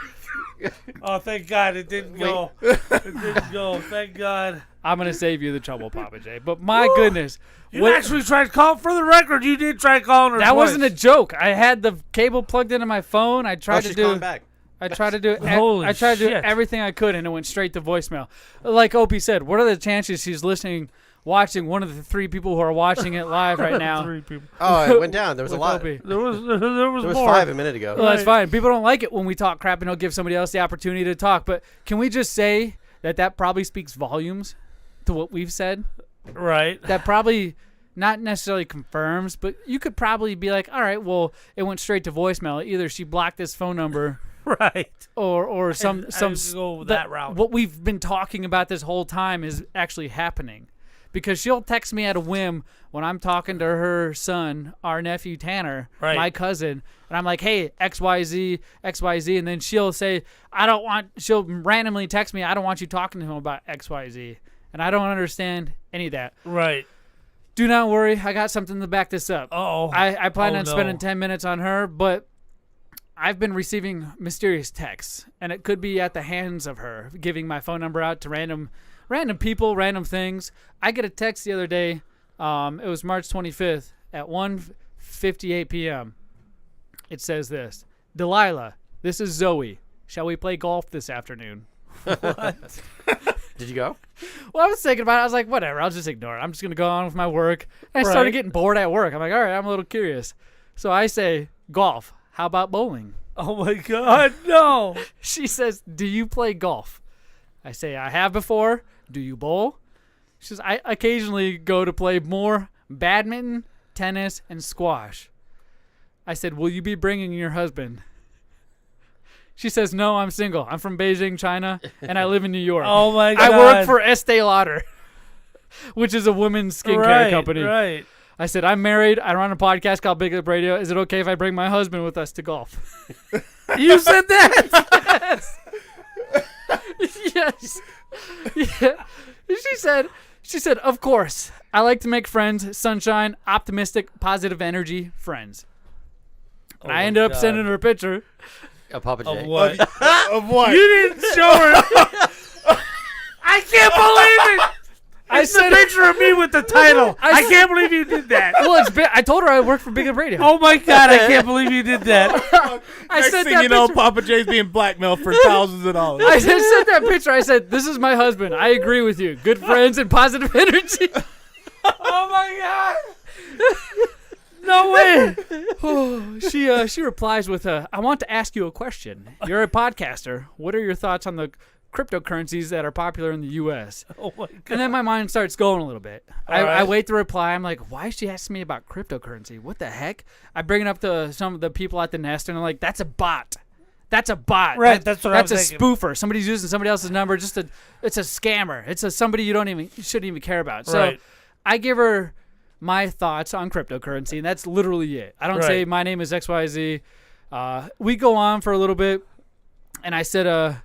Oh, thank God it didn't go. It didn't go. Thank God. I'm gonna save you the trouble, Pappa J. But my goodness, You actually tried to call. For the record, you did try calling her. that twice. wasn't a joke. I had the cable plugged into my phone. I tried to she's do. calling back. I tried to do. Holy I tried to do shit. everything I could, and it went straight to voicemail. Like Opie said, what are the chances she's listening, watching one of the three people who are watching it live right now? 3 people. Oh, it went down. There was a With lot. Opie. There was There was more. 5 a minute ago. Well, that's fine. People don't like it when we talk crap and don't give somebody else the opportunity to talk. But can we just say that probably speaks volumes to what we've said? Right. That probably not necessarily confirms, but you could probably be like, all right, well, it went straight to voicemail. Either she blocked this phone number, Right. or some I would go that route. What we've been talking about this whole time is actually happening, because she'll text me at a whim when I'm talking to her son, our nephew Tanner, Right. my cousin, and I'm like, hey, XYZ, and then she'll say, she'll randomly text me, I don't want you talking to him about XYZ, and I don't understand any of that. Right. Do not worry, I got something to back this up. Uh-oh. I plan Oh, on no. spending 10 minutes on her, but I've been receiving mysterious texts, and it could be at the hands of her, giving my phone number out to random people, random things. I get a text the other day. It was March 25th at 1:58 p.m. It says this: Delilah, this is Zoe. Shall we play golf this afternoon? Did you go? Well, I was thinking about it. I was like, whatever. I'll just ignore it. I'm just going to go on with my work. And I started Right. getting bored at work. I'm like, all right, I'm a little curious. So I say, golf. How about bowling? Oh my God, no. She says, do you play golf? I say, I have before. Do you bowl? She says, I occasionally go to play more badminton, tennis, and squash. I said, will you be bringing your husband? She says, no, I'm single. I'm from Beijing, China, and I live in New York. Oh my God. I work for Estee Lauder, which is a women's skincare Right, company. Right. I said, I'm married. I run a podcast called BigLipRadio. Is it okay if I bring my husband with us to golf? You said that. Yes. Yeah. She said, of course. I like to make friends, sunshine, optimistic, positive energy friends. And I ended up sending her a picture. Pappa J. Of what? Of what? You didn't show her. I can't believe it. the picture of me with the title. I can't believe you did that. Well, I told her I work for BigLipRadio. Oh my God, I can't believe you did that. I Next sent thing that you know, picture. Pappa J's being blackmailed for thousands of dollars. I just sent that picture. I said, "This is my husband. I agree with you. Good friends and positive energy." Oh my God. No way. Oh, she replies with, "I want to ask you a question. You're a podcaster. What are your thoughts on the cryptocurrencies that are popular in the U.S.?" Oh my God. And then my mind starts going a little bit. All I right. wait to reply. I'm like, why is she asking me about cryptocurrency? What the heck? I bring it up to some of the people at the Nest, and they're like, that's a bot. That's a bot. Right, that's what I'm That's a thinking. spoofer. Somebody's using somebody else's number. It's a scammer. It's somebody you shouldn't even care about. So Right. I give her my thoughts on cryptocurrency, and that's literally it. I don't say Right. my name is XYZ. We go on for a little bit, and I said,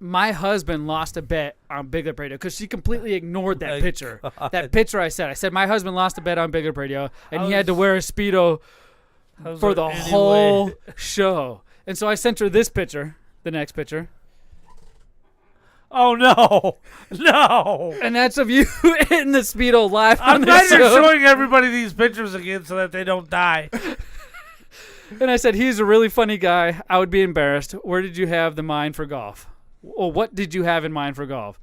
my husband lost a bet on BigLipRadio because she completely ignored that My picture. God. That picture I said my husband lost a bet on BigLipRadio, and he had to wear a Speedo How's for there the any whole way? show. And so I sent her this picture, the next picture. Oh no. No. And that's of you in the Speedo live on I'm the glad you're show. showing everybody these pictures again so that they don't die. And I said, he's a really funny guy. I would be embarrassed. Where did you have the mind for golf? Or what did you have in mind for golf?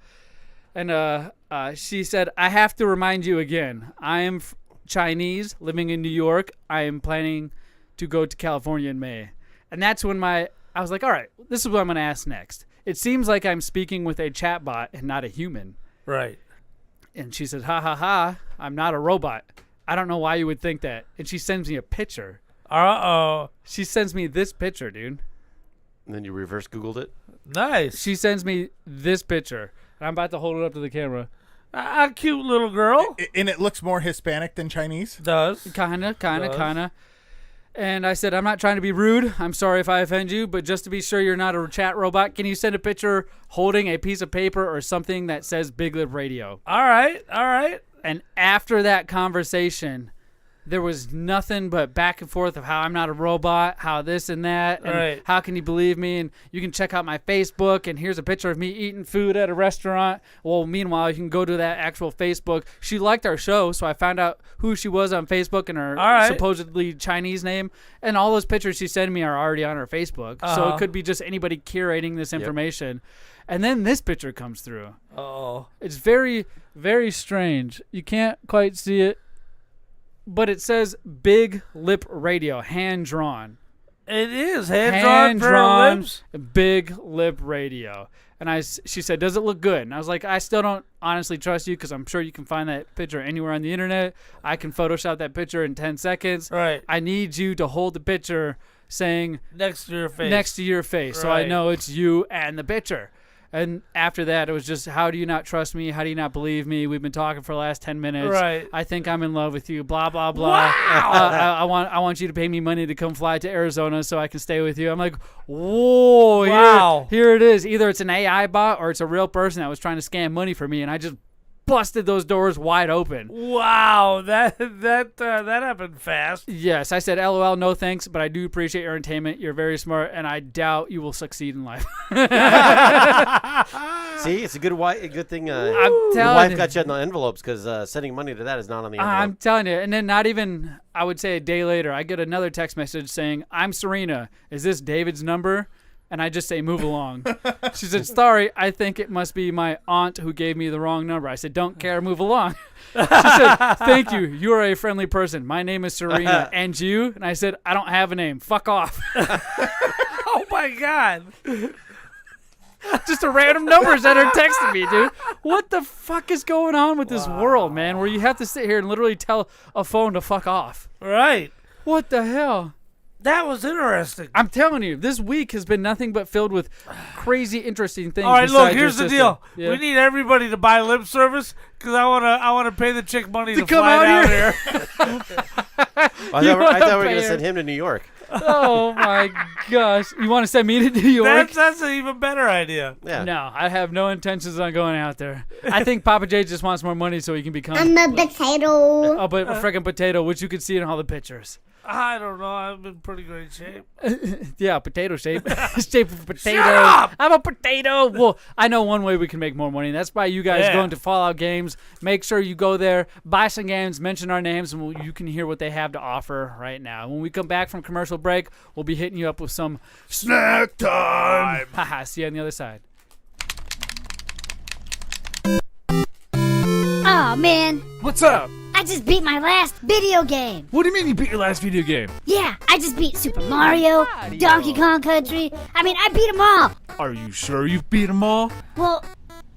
And she said, I have to remind you again. I am Chinese, living in New York. I am planning to go to California in May. And that's when I was like, all right, this is what I'm going to ask next. It seems like I'm speaking with a chatbot and not a human. Right. And she said, ha, ha, ha, I'm not a robot. I don't know why you would think that. And she sends me a picture. Uh-oh. She sends me this picture, dude. And then you reverse Googled it. Nice. She sends me this picture. And I'm about to hold it up to the camera. A cute little girl. And it looks more Hispanic than Chinese. Does. Kinda. And I said, I'm not trying to be rude. I'm sorry if I offend you, but just to be sure you're not a chat robot, can you send a picture holding a piece of paper or something that says BigLipRadio? All right. And after that conversation, there was nothing but back and forth of how I'm not a robot, how this and that, and Right. how can you believe me? And you can check out my Facebook, and here's a picture of me eating food at a restaurant. Well, meanwhile, you can go to that actual Facebook. She liked our show, so I found out who she was on Facebook and her All right. supposedly Chinese name. And all those pictures she sent me are already on her Facebook. So Uh-huh. it could be just anybody curating this information. And then this picture comes through. Oh. It's very, very strange. You can't quite see it. But it says BigLipRadio, hand-drawn. It is hand-drawn for her lips. BigLipRadio. And she said, does it look good? And I was like, I still don't honestly trust you because I'm sure you can find that picture anywhere on the internet. I can Photoshop that picture in 10 seconds. Right. I need you to hold the picture saying Next to your face. next to your face so I Right. know it's you and the picture. And after that, it was just, how do you not trust me? How do you not believe me? We've been talking for the last 10 minutes. Right. I think I'm in love with you. Blah, blah, blah. I want you to pay me money to come fly to Arizona so I can stay with you. I'm like, whoa. Wow. Here it is. Either it's an AI bot or it's a real person that was trying to scam money from me. And I just busted those doors wide open. Wow. That happened fast. Yes, I said, LOL, no thanks, but I do appreciate your entertainment. You're very smart, and I doubt you will succeed in life. See, it's a good thing I'm your telling wife you. got you on the envelopes because sending money to that is not on the envelope. I'm telling you. And then not even, I would say a day later, I get another text message saying, I'm Serena. Is this David's number? And I just say, move along. She said, sorry, I think it must be my aunt who gave me the wrong number. I said, don't care, move along. She said, thank you. You are a friendly person. My name is Serena. And you? And I said, I don't have a name. Fuck off. Oh, my God. Just a random numbers that are texting me, dude. What the fuck is going on with this world, man, where you have to sit here and literally tell a phone to fuck off? Right. What the hell? That was interesting. I'm telling you, this week has been nothing but filled with crazy, interesting things. All right, look, besides here's your the sister. deal. Yeah. We need everybody to buy lip service because I wanna pay the chick money to come fly out down here. here. I thought we were going to send him to New York. Oh my gosh! You want to send me to New York? That's an even better idea. Yeah. No, I have no intentions on going out there. I think Pappa J just wants more money so he can become I'm a potato. a freaking potato, which you can see in all the pictures. I don't know. I'm in pretty great shape. Yeah, potato shape. Shape of a potato. Shut up! I'm a potato. Well, I know one way we can make more money, and that's by you guys Yeah. going to Fallout Games. Make sure you go there, buy some games, mention our names, and you can hear what they have to offer right now. When we come back from commercial break, we'll be hitting you up with some Snack time. Haha, see you on the other side. Oh man, What's up? I just beat my last video game. What do you mean you beat your last video game? Yeah, I just beat Super Mario, Donkey Kong Country. I mean, I beat them all. Are you sure you've beat them all? Well,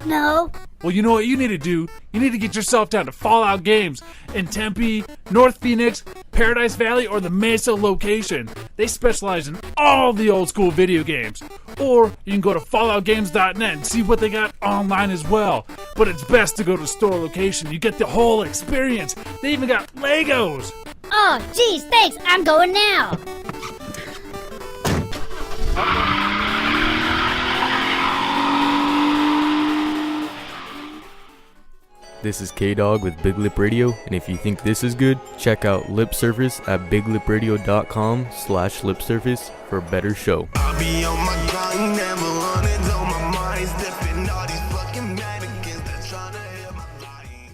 no. Well, you know what you need to do? You need to get yourself down to Fallout Games in Tempe, North Phoenix, Paradise Valley, or the Mesa location. They specialize in all the old school video games. Or you can go to falloutgames.net and see what they got online as well. But it's best to go to the store location. You get the whole experience. They even got Legos. Oh, geez, thanks. I'm going now. This is K-Dog with Big Lip Radio, and if you think this is good, check out Lip Service at biglipradio.com/lipservice for a better show. I'll be on my grind, never running on my mind, slipping all these fucking mannequins that's trying to hit my life.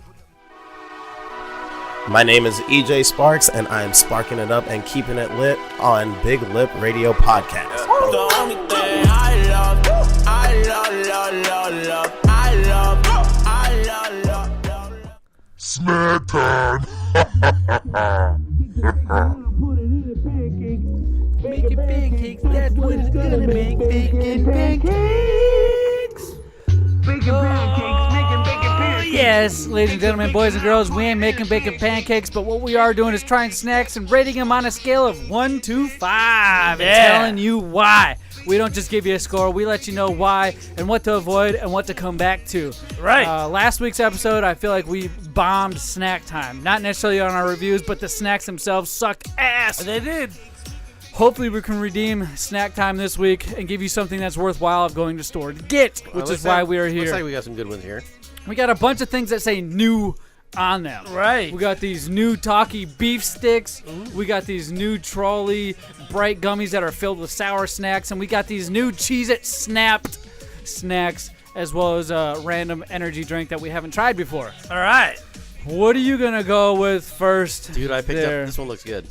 My name is EJ Sparks, and I'm sparking it up and keeping it lit on Big Lip Radio Podcast. The only thing I love, I love, love, love, love, I love, I love, love. Snack time. Making pancakes, that's what it's gonna make. Bacon pancakes. Bacon pancakes, making bacon pancakes. Yes, ladies and gentlemen, boys and girls, we ain't making bacon pancakes, but what we are doing is trying snacks and rating them on a scale of 1 to 5 and telling you why. We don't just give you a score. We let you know why and what to avoid and what to come back to. Right. Last week's episode, I feel like we bombed snack time. Not necessarily on our reviews, but the snacks themselves sucked ass. They did. Hopefully we can redeem snack time this week and give you something that's worthwhile of going to store to get, which is why we are here. Looks like we got some good ones here. We got a bunch of things that say new on them. Right. We got these new Talkie beef sticks. We got these new Trolley bright gummies that are filled with sour snacks. And we got these new Cheez-It Snapped snacks, as well as a random energy drink that we haven't tried before. All right. What are you going to go with first? Dude, I picked there? up, this one looks good.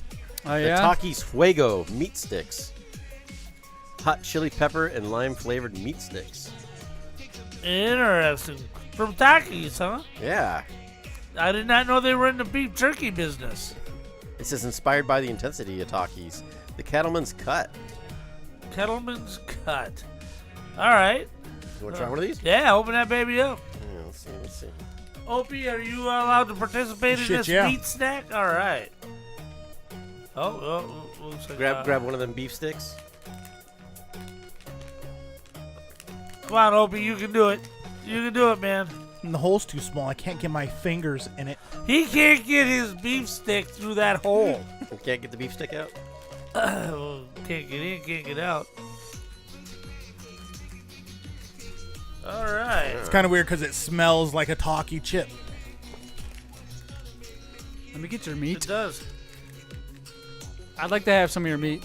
Oh, The yeah? Takis Fuego meat sticks. Hot chili pepper and lime flavored meat sticks. Interesting. From Takis, huh? Yeah. I did not know they were in the beef jerky business. It says inspired by the intensity of Takis. The Cattleman's Cut. Kettleman's Cut. All right. You want to try one of these? Yeah, open that baby up. Yeah, let's see. Opie, are you allowed to participate in this meat snack? All right. Looks like Grab one of them beef sticks. Come on, Opie, you can do it. You can do it, man. And the hole's too small. I can't get my fingers in it. He can't get his beef stick through that hole. You can't get the beef stick out? Well, can't get in, can't get out. All right. It's kind of weird because it smells like a Talkie chip. Let me get your meat. It does. I'd like to have some of your meat.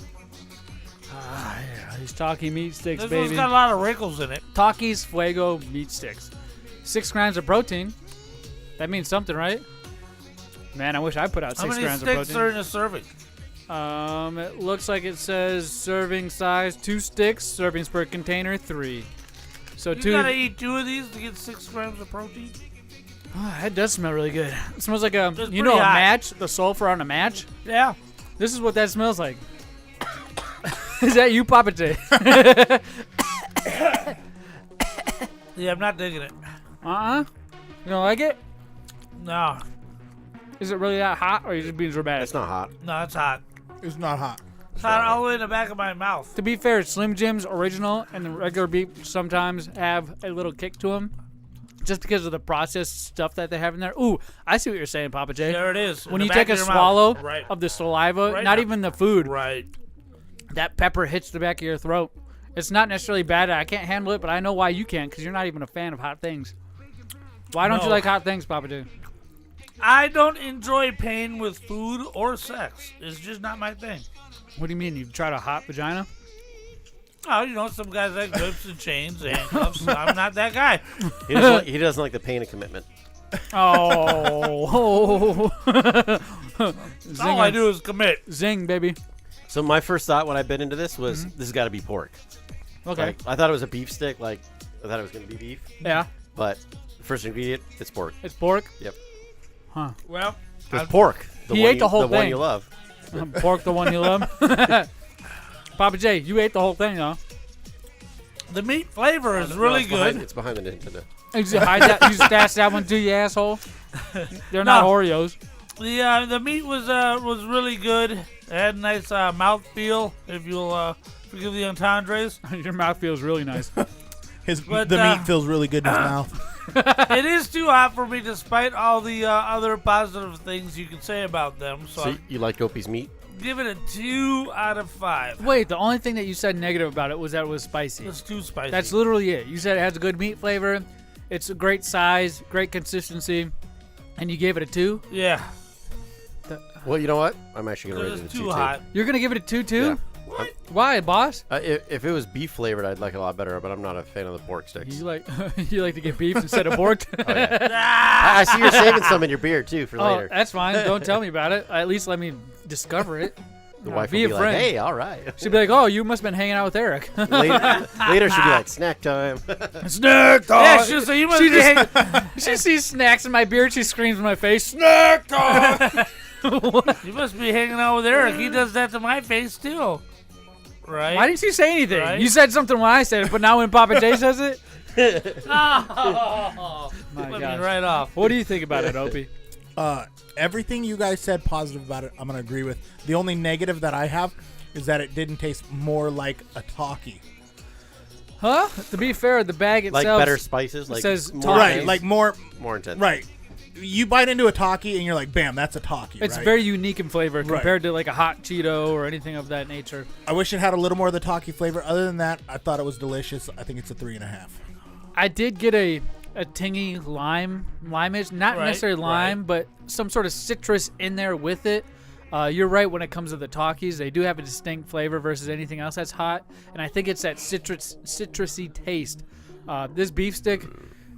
Yeah, these Talkie meat sticks, This baby. one's got a lot of wrinkles in it. Takis Fuego meat sticks. 6 grams of protein. That means something, right? Man, I wish I put out 6 grams of How many protein. sticks are in a serving? It looks like it says serving size 2 sticks, servings per container 3. So You gotta eat 2 of these to get 6 grams of protein? Oh, that does smell really good. It smells like a, It's you know, pretty a hot. match, the sulfur on a match. Yeah. This is what that smells like. Is that you, Pappa J? Yeah, I'm not digging it. You don't like it? No. Is it really that hot, or are you just being dramatic? It's not hot. No, it's hot. It's not hot. It's hot all the way in the back of my mouth. To be fair, Slim Jim's original and the regular beef sometimes have a little kick to them, just because of the processed stuff that they have in there. Ooh, I see what you're saying, Pappa J. There it is. When in you the back take a of your swallow mouth. Right. of the saliva, Right not now. even the food, Right. that pepper hits the back of your throat. It's not necessarily bad. I can't handle it, but I know why you can, because you're not even a fan of hot things. Why don't you No. like hot things, Pappa J? I don't enjoy pain with food or sex. It's just not my thing. What do you mean? You tried a hot vagina? Oh, you know, some guys like whips and chains, handcuffs. I'm not that guy. He doesn't like the pain of commitment. Oh. All I do is commit. Zing, baby. So my first thought when I bit into this was, this has got to be pork. Okay. Like, I thought it was a beef stick. Like, I thought it was going to be beef. Yeah. But the first ingredient, it's pork. It's pork? Yep. Huh. Well, it's pork. He ate the whole thing. The one you love. Pork, the one you love. Pappa J, you ate the whole thing, though. The meat flavor is really good. It's behind the Nintendo. You just stashed that one to you asshole. They're not Oreos. The meat was really good. It had a nice mouth feel, if you'll forgive the entendres. Your mouth feels really nice. The meat feels really good in his mouth. It is too hot for me, despite all the other positive things you can say about them. So you like Opie's meat? Give it a 2 out of 5. Wait, the only thing that you said negative about it was that it was spicy. It's too spicy. That's literally it. You said it has a good meat flavor. It's a great size, great consistency, and you gave it a 2? Yeah. Well, you know what? I'm actually going to rate it a 2 too hot. You're going to give it a 2 too? Yeah. What? Why, boss? If it was beef flavored, I'd like it a lot better, but I'm not a fan of the pork sticks. You like to get beef instead of pork? Oh, yeah. I see you're saving some in your beer, too, for later. That's fine. Don't tell me about it. At least let me discover it. The wife will be like, hey, all right. She'll be like, oh, you must have been hanging out with Eric. later she'll be like, snack time. Snack time. Yeah, she'll say, you must be hanging. She sees snacks in my beer, she screams in my face, snack time. You must be hanging out with Eric. He does that to my face, too. Right? Why didn't you say anything? Right? You said something when I said it, but now when Pappa J says it? Oh, my let gosh. me right off. What do you think about it, Opie? Everything you guys said positive about it, I'm going to agree with. The only negative that I have is that it didn't taste more like a talkie. Huh? To be fair, the bag itself... Like better spices? Like says more right, intense? like more intense. Right. You bite into a talkie and you're like, bam, that's a talkie. It's right? very unique in flavor compared to like a hot Cheeto or anything of that nature. I wish it had a little more of the talkie flavor. Other than that, I thought it was delicious. I think it's a 3.5. I did get a tingy lime-ish, not necessarily lime, but some sort of citrus in there with it. You're right when it comes to the talkies. They do have a distinct flavor versus anything else that's hot, and I think it's that citrusy taste. This beef stick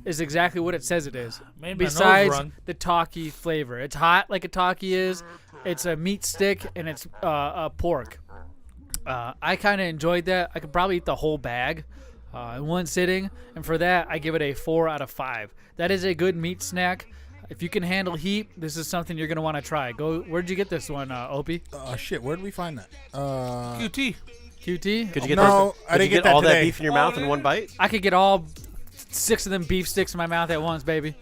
is exactly what it says it is. Made my nose Besides run. the talkie flavor. It's hot like a talkie is. It's a meat stick, and it's pork. I kind of enjoyed that. I could probably eat the whole bag in one sitting, and for that, I give it a 4 out of 5. That is a good meat snack. If you can handle heat, this is something you're going to want to try. Where'd you get this one, Opie? Shit, where did we find that? QT. QT? Could you get I didn't get that all today. that beef in your mouth in one bite? I could get all 6 of them beef sticks in my mouth at once, baby.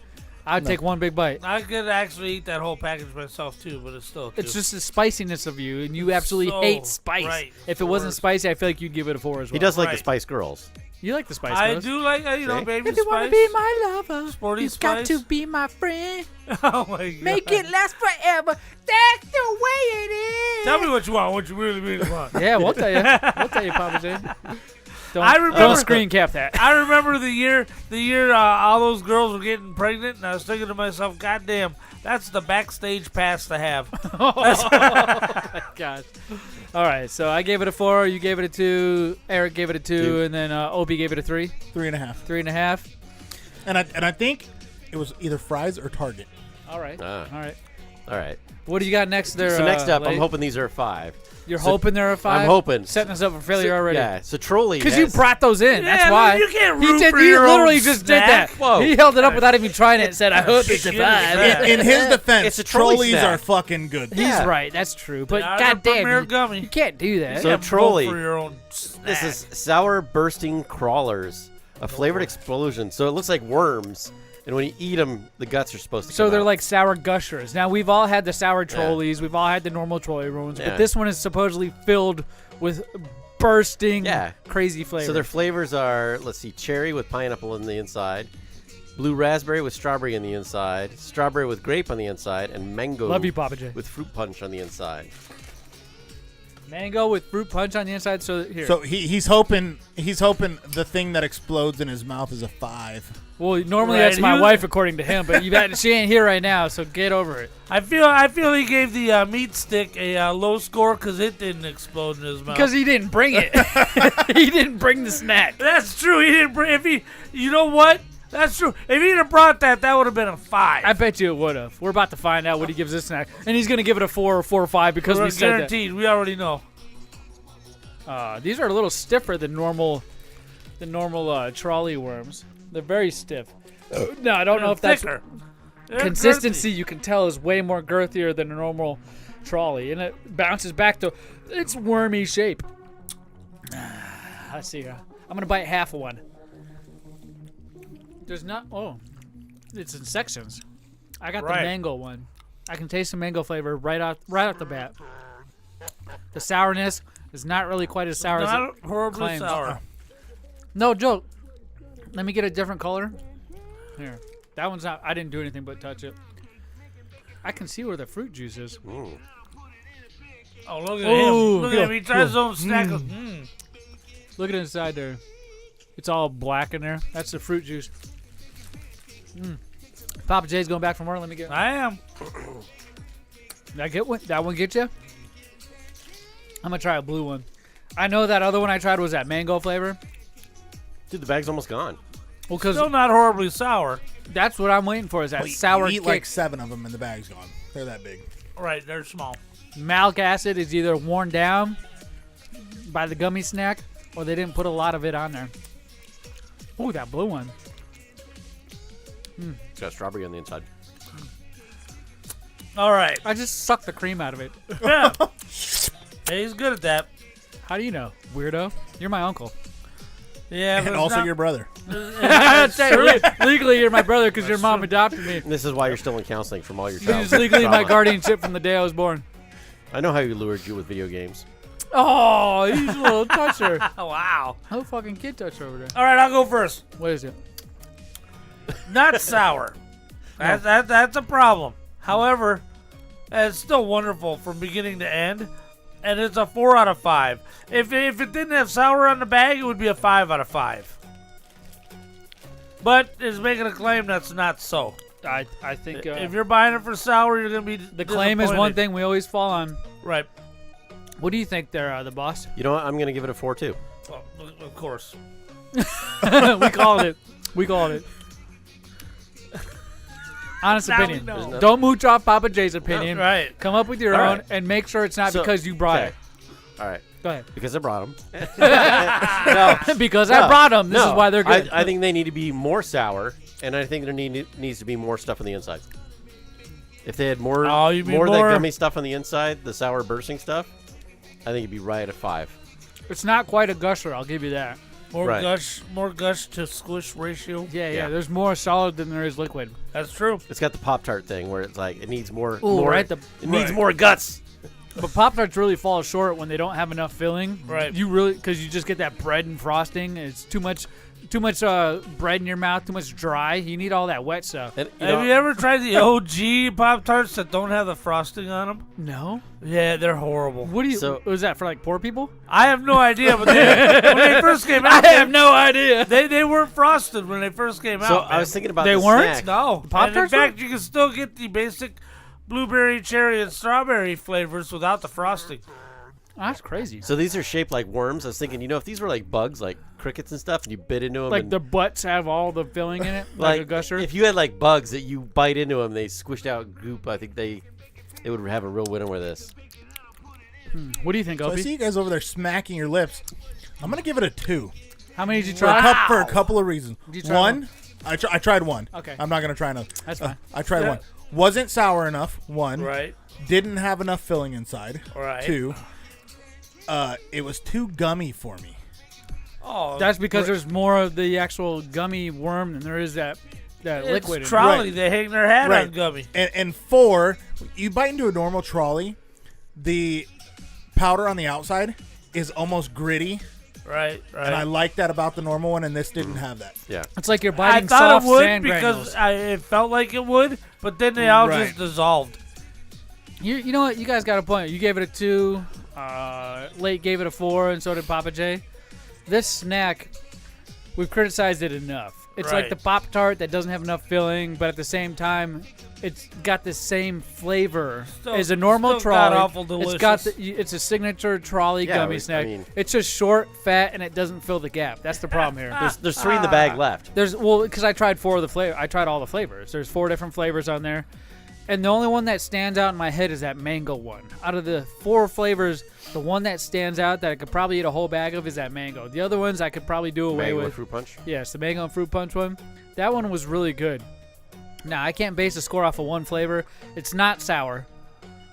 I'd take one big bite. I could actually eat that whole package myself, too, but it's still It's just the spiciness of you, and you absolutely so hate spice. right. If it wasn't spicy, I feel like you'd give it a 4 as well. He does like the Spice Girls. You like the Spice I Girls. do like, baby If you spice. want to be my lover, Sporty you've got Spice. to be my friend. Oh, my God. Make it last forever. That's the way it is. Tell me what you want, what you really, really want. Yeah, we'll tell you. We'll tell you, Papa J. Don't screen cap that. I remember the year all those girls were getting pregnant, and I was thinking to myself, God damn, that's the backstage pass to have. Oh, my gosh. All right, so I gave it a 4. You gave it a 2. Eric gave it a 2, and then Opie gave it a 3. 3.5. 3.5. And I think it was either Fry's or Target. All right. All right. All right. What do you got next there? So next up, Late? I'm hoping these are a 5. You're hoping they're a 5? I'm hoping. Setting us up for failure already. Yeah, so Trolley. Because you brought those in. That's why. You can't root He for your literally own just snack. did that. Whoa. He held it up without even trying it and said, I hope it's a 5. In his defense, It's a trolley Trolleys snack. are fucking good. He's right. That's true. But They are the premier goddamn, gummy. you can't do that. So You can't vote Trolley. for your own This snack. is sour bursting crawlers, a flavored explosion. So it looks like worms, and when you eat them, the guts are supposed to So come they're out. like sour gushers. Now, we've all had the sour trolleys. We've all had the normal trolley ones. Yeah. But this one is supposedly filled with bursting crazy flavors. So their flavors are, let's see, cherry with pineapple on the inside, blue raspberry with strawberry on the inside, strawberry with grape on the inside, and mango Love you, Papa J. with fruit punch on the inside. Mango with fruit punch on the inside. So here. So he's hoping the thing that explodes in his mouth is a 5. Well, normally Right, that's my he was- wife, according to him, but she ain't here right now, so get over it. I feel he gave the meat stick a low score because it didn't explode in his mouth. Because he didn't bring it. He didn't bring the snack. That's true. He didn't bring. You know what? That's true. If he'd have brought that would have been a 5. I bet you it would have. We're about to find out what he gives this snack, and he's gonna give it a 4 or 4 or 5 because we said that. Guaranteed. We already know. These are a little stiffer than normal trolley worms. They're very stiff. No, I don't know if that's thicker. They're consistency. girthy. You can tell is way more girthier than a normal trolley, and it bounces back to its wormy shape. Let's see here. I'm gonna bite half of one. There's not. Oh, it's in sections. I got the mango one. I can taste the mango flavor right out the bat. The sourness is not really quite as sour as Not it horribly claims. sour. No joke. Let me get a different color. Here. That one's not. I didn't do anything but touch it. I can see where the fruit juice is. Oh, look at Ooh. him. Look at him. He tries his own snack. Look at inside there. It's all black in there. That's the fruit juice. Pappa J's going back from work. Let me get. I am. Did I get one? That one get you? I'm gonna try a blue one. I know that other one I tried was that mango flavor. Dude, the bag's almost gone. Well, cause Still not horribly sour. that's what I'm waiting for is that sour You eat kick. like 7 of them and the bag's gone. They're that big. Right, they're small. Malic acid is either worn down by the gummy snack or they didn't put a lot of it on there. Ooh, that blue one. It's got strawberry on the inside. All right. I just sucked the cream out of it. Yeah. Hey, he's good at that. How do you know, weirdo? You're my uncle. Yeah, but And it's also not- your brother. Legally, you're my brother because your mom adopted me. And this is why you're still in counseling from all your This childhood is legally my trauma. guardianship from the day I was born. I know how he lured you with video games. Oh, he's a little toucher. Wow. No fucking kid toucher over there. All right, I'll go first. What is it? Not sour. That's a problem. However, it's still wonderful from beginning to end, and it's a 4 out of 5. If it didn't have sour on the bag, it would be a 5 out of 5. But it's making a claim that's not so. I think If you're buying it for sour, you're gonna be the claim is one thing we always fall on. Right. What do you think there, the boss? You know what? I'm going to give it a 4 too. Well, of course. We called it. We called it. Honest Now we opinion. know. Don't mooch off Pappa J's opinion. Right. Come up with your All own right. and make sure it's not So- because you brought okay. it. All right. Go ahead. Because I brought them. Because I brought them. This is why they're good. I think they need to be more sour, and I think there needs to be more stuff on the inside. If they had more Oh, you mean more of that more- gummy stuff on the inside, the sour bursting stuff, I think it'd be right at 5. It's not quite a gusher. I'll give you that. More Right. gush to squish ratio. Yeah. There's more solid than there is liquid. That's true. It's got the Pop-Tart thing where it's like it needs more. Ooh, more right, it needs more guts. But Pop-Tarts really fall short when they don't have enough filling. Right. You really, because you just get that bread and frosting. It's too much bread in your mouth, too much dry. You need all that wet stuff. And, Have you ever tried the OG Pop-Tarts that don't have the frosting on them? No. Yeah, they're horrible. What do you? So- was that for like poor people? I have no idea, but when they first came out, I have no idea. They weren't frosted when they first came So out. I was thinking about They the weren't? snack. No. Pop-Tarts And in fact, you can still get the basic blueberry, cherry, and strawberry flavors without the frosting. That's crazy. So these are shaped like worms. I was thinking, if these were like bugs, like crickets and stuff, and you bit into them, Like and, the butts have all the filling in it, like a gusher. if you had like bugs that you bite into them, they squished out goop. I think they would have a real winner with this. What do you think, So I Opie? see you guys over there smacking your lips. I'm gonna give it a 2 How many did you for a, try? for a couple of reasons. Did you try One, I tried one. Okay. I'm not gonna try another. That's fine. I tried Yeah. one. Wasn't sour enough. One. Right. Didn't have enough filling inside. Right. 2. It was too gummy for me. Oh, That's because there's more of the actual gummy worm than there is that it's liquid. in it. trolley. Right. They hang their hat Right. on gummy. And 4, you bite into a normal trolley, the powder on the outside is almost gritty, Right. and I like that about the normal one, and this didn't have that. Yeah. It's like you're I biting thought soft it would sand because granules. it felt like it would, but then they all Right. just dissolved. You know what? You guys got a point. You gave it a 2. Late gave it a 4, and so did Pappa J. This snack, we've criticized it enough. It's like Right. the Pop-Tart that doesn't have enough filling, but at the same time, it's got the same flavor as a normal still trolley. god-awful delicious. It's a signature trolley Yeah, gummy I snack. mean- It's just short, fat, and it doesn't fill the gap. That's the problem here. There's 3 in the bag left. Because I tried 4 of the flavor. I tried all the flavors. There's 4 different flavors on there, and the only one that stands out in my head is that mango one. Out of the 4 flavors, the one that stands out that I could probably eat a whole bag of is that mango. The other ones I could probably do away Mango with. and fruit punch. Yes, the mango and fruit punch one. That one was really good. Now I can't base a score off of one flavor. It's not sour.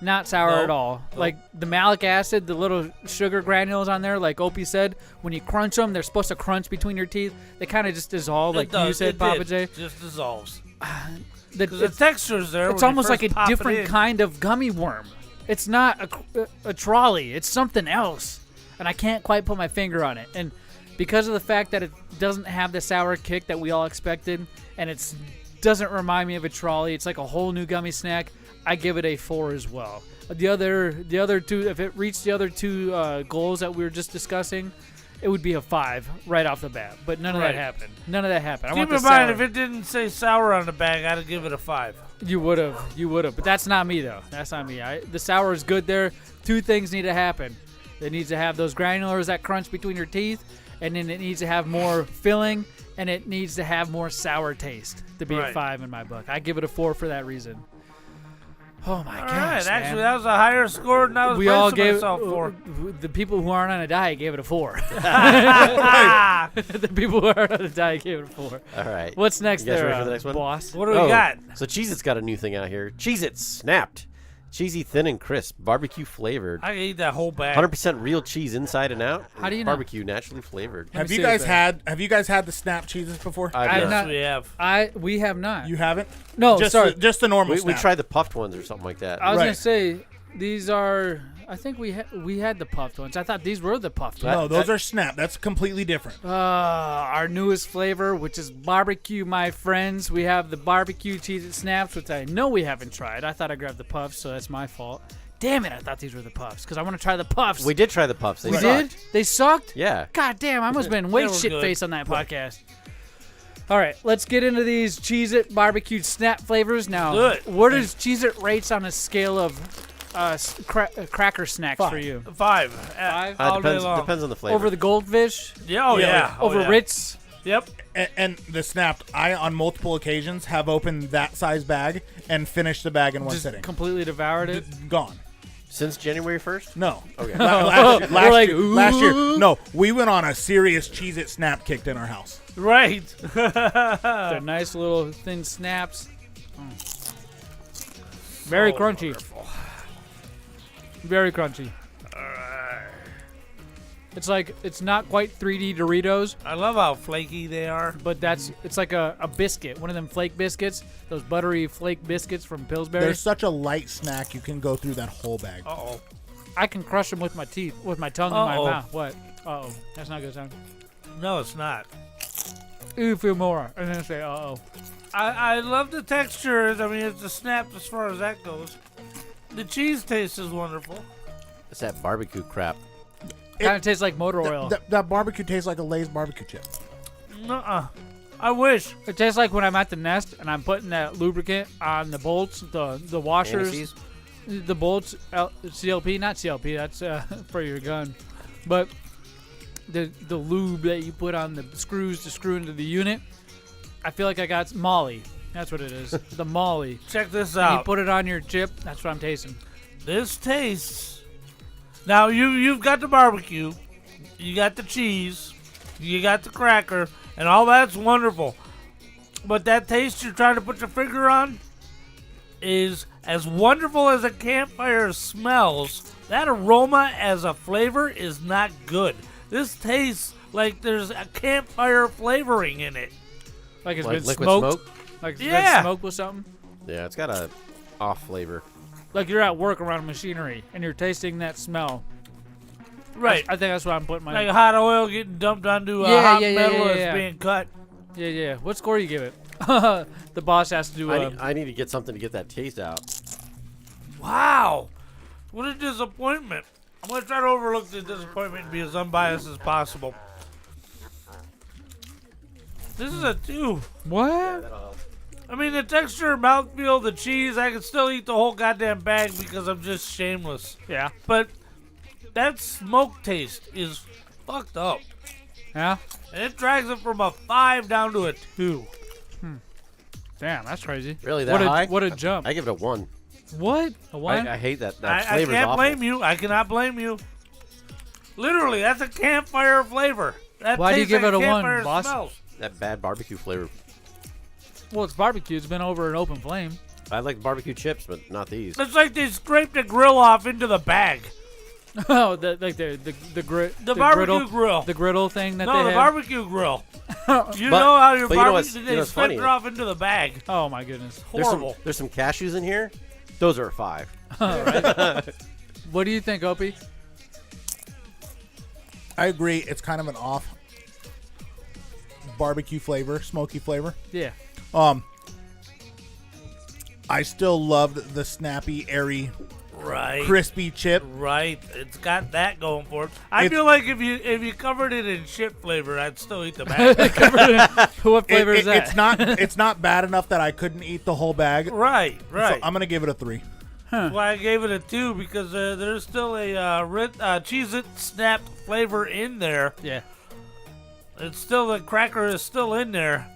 Not sour Nope. at all. Nope. Like the malic acid, the little sugar granules on there, like Opie said, when you crunch them, they're supposed to crunch between your teeth. They kind of just dissolve, like you said, Pappa J. Just dissolves. The, The texture's there. It's when you almost like first a pop it different in. kind of gummy worm. It's not a trolley. It's something else. And I can't quite put my finger on it. And because of the fact that it doesn't have the sour kick that we all expected, and it doesn't remind me of a trolley, it's like a whole new gummy snack, I give it a 4 as well. The other 2, if it reached the other 2 goals that we were just discussing, it would be a 5 right off the bat. But none of that Right. happened. None of that happened. I Keep want the in mind, sour. if it didn't say sour on the bag, I'd give it a 5. You would have. But that's not me, though. That's not me. The sour is good there. 2 things need to happen. It needs to have those granulars that crunch between your teeth, and then it needs to have more filling, and it needs to have more sour taste to be a Right. 5 in my book. I give it a 4 for that reason. Oh, my All gosh, right, man. actually, that was a higher score than I was We all bracing gave myself for. the people who aren't on a diet gave it a 4. The people who aren't on a diet gave it a 4. All right. What's next You guys there, ready for the next one? boss? What do we got? So Cheez-It's got a new thing out here. Cheez-It's Snapped. Cheesy, thin, and crisp. Barbecue flavored. I can eat that whole bag. 100% real cheese inside and out. How do you know? Barbecue naturally flavored. Have you guys had the snap cheeses before? I've Yes, we have. We have not. You haven't? No, just sorry. just the normal We snap. tried the puffed ones or something like that. I was Right. gonna say these are. I think we had the puffed ones. I thought these were the puffed ones. No, those are snap. That's completely different. Our newest flavor, which is barbecue, my friends. We have the barbecue cheese snaps, which I know we haven't tried. I thought I grabbed the puffs, so that's my fault. Damn it! I thought these were the puffs because I want to try the puffs. We did try the puffs. They We sucked. did? They sucked? Yeah. God damn! I must have been way They were shit good. faced on that podcast. All right, let's get into these Cheez-It barbecue snap flavors now. Good. Where does Cheez-It rates on a scale of cracker snacks for 5. you? 5. 5? All day long. Depends on the flavor. Over the Goldfish? Yeah, oh yeah. Over Oh, yeah. Ritz? Yep. And the snapped, I on multiple occasions have opened that size bag and finished the bag in one Just sitting. completely devoured it? Gone. Since January 1st? No. Okay. Last We're like, year. ooh. No, we went on a serious Cheez-It snap kick in our house. Right. They're nice little thin snaps. Very So crunchy. wonderful. Very crunchy. It's like, it's not quite 3D Doritos, I love how flaky they are. but it's like a biscuit. One of them flake biscuits. Those buttery flake biscuits from Pillsbury. They're such a light snack, you can go through that whole bag. Uh-oh. I can crush them with my teeth, with my tongue in my Uh-oh. mouth. What? Uh-oh. That's not a good sound. No, it's not. Ooh, feel more. And then say, uh-oh. I love the texture. I mean, it's a snap as far as that goes. The cheese taste is wonderful. It's that barbecue crap. Kind of tastes like motor oil. That barbecue tastes like a Lay's barbecue chip. Nuh-uh. I wish. It tastes like when I'm at the nest and I'm putting that lubricant on the bolts, the washers, Anti-seize? the bolts, CLP, not CLP, that's for your gun, but the lube that you put on the screws to screw into the unit. I feel like I got Molly. That's what it is. The Molly. Check this And you out. put it on your chip. That's what I'm tasting. This tastes. Now you've got the barbecue, you got the cheese, you got the cracker, and all that's wonderful. But that taste you're trying to put your finger on is as wonderful as a campfire smells. That aroma as a flavor is not good. This tastes like there's a campfire flavoring in it. Like it's Like been liquid smoked. smoke? Like it's Yeah. been smoked with something. Yeah, it's got a off flavor. Like you're at work around machinery and you're tasting that smell. Right. I think that's what I'm putting my. Like hot oil getting dumped onto hot metal as being cut. Yeah, yeah. What score you give it? The boss has to do. I need to get something to get that taste out. Wow. What a disappointment. I'm going to try to overlook the disappointment and be as unbiased as possible. This is a 2. What? I mean, the texture, mouthfeel, the cheese, I can still eat the whole goddamn bag because I'm just shameless. Yeah. But that smoke taste is fucked up. Yeah? And it drags it from a 5 down to a 2. Damn, that's crazy. Really, that high? What a jump. I give it a 1. What? A 1? I hate that. I Flavor's can't awful. blame you. I cannot blame you. Literally, that's a campfire flavor. That Why do you tastes give like it a 1, campfire boss? smells. That bad barbecue flavor. Well, it's barbecue. It's been over an open flame. I like barbecue chips, but not these. It's like they scraped the grill off into the bag. Oh, the barbecue grill. The griddle thing that No, they the have? barbecue grill. You know how your but you know barbecue, what's- they you know what's scraped funny? it off into the bag. Oh, my goodness. Horrible. There's some cashews in here. Those are a 5. Right. What do you think, Opie? I agree. It's kind of an off barbecue flavor, smoky flavor. Yeah. I still loved the snappy, airy, crispy chip. Right. It's got that going for it. I feel like if you covered it in shit flavor, I'd still eat the bag. What flavor is that? It's not bad enough that I couldn't eat the whole bag. Right. So I'm gonna give it a 3. That's why I gave it a 2 because there's still a Cheez-It snapped flavor in there. Yeah. It's still, the cracker is still in there.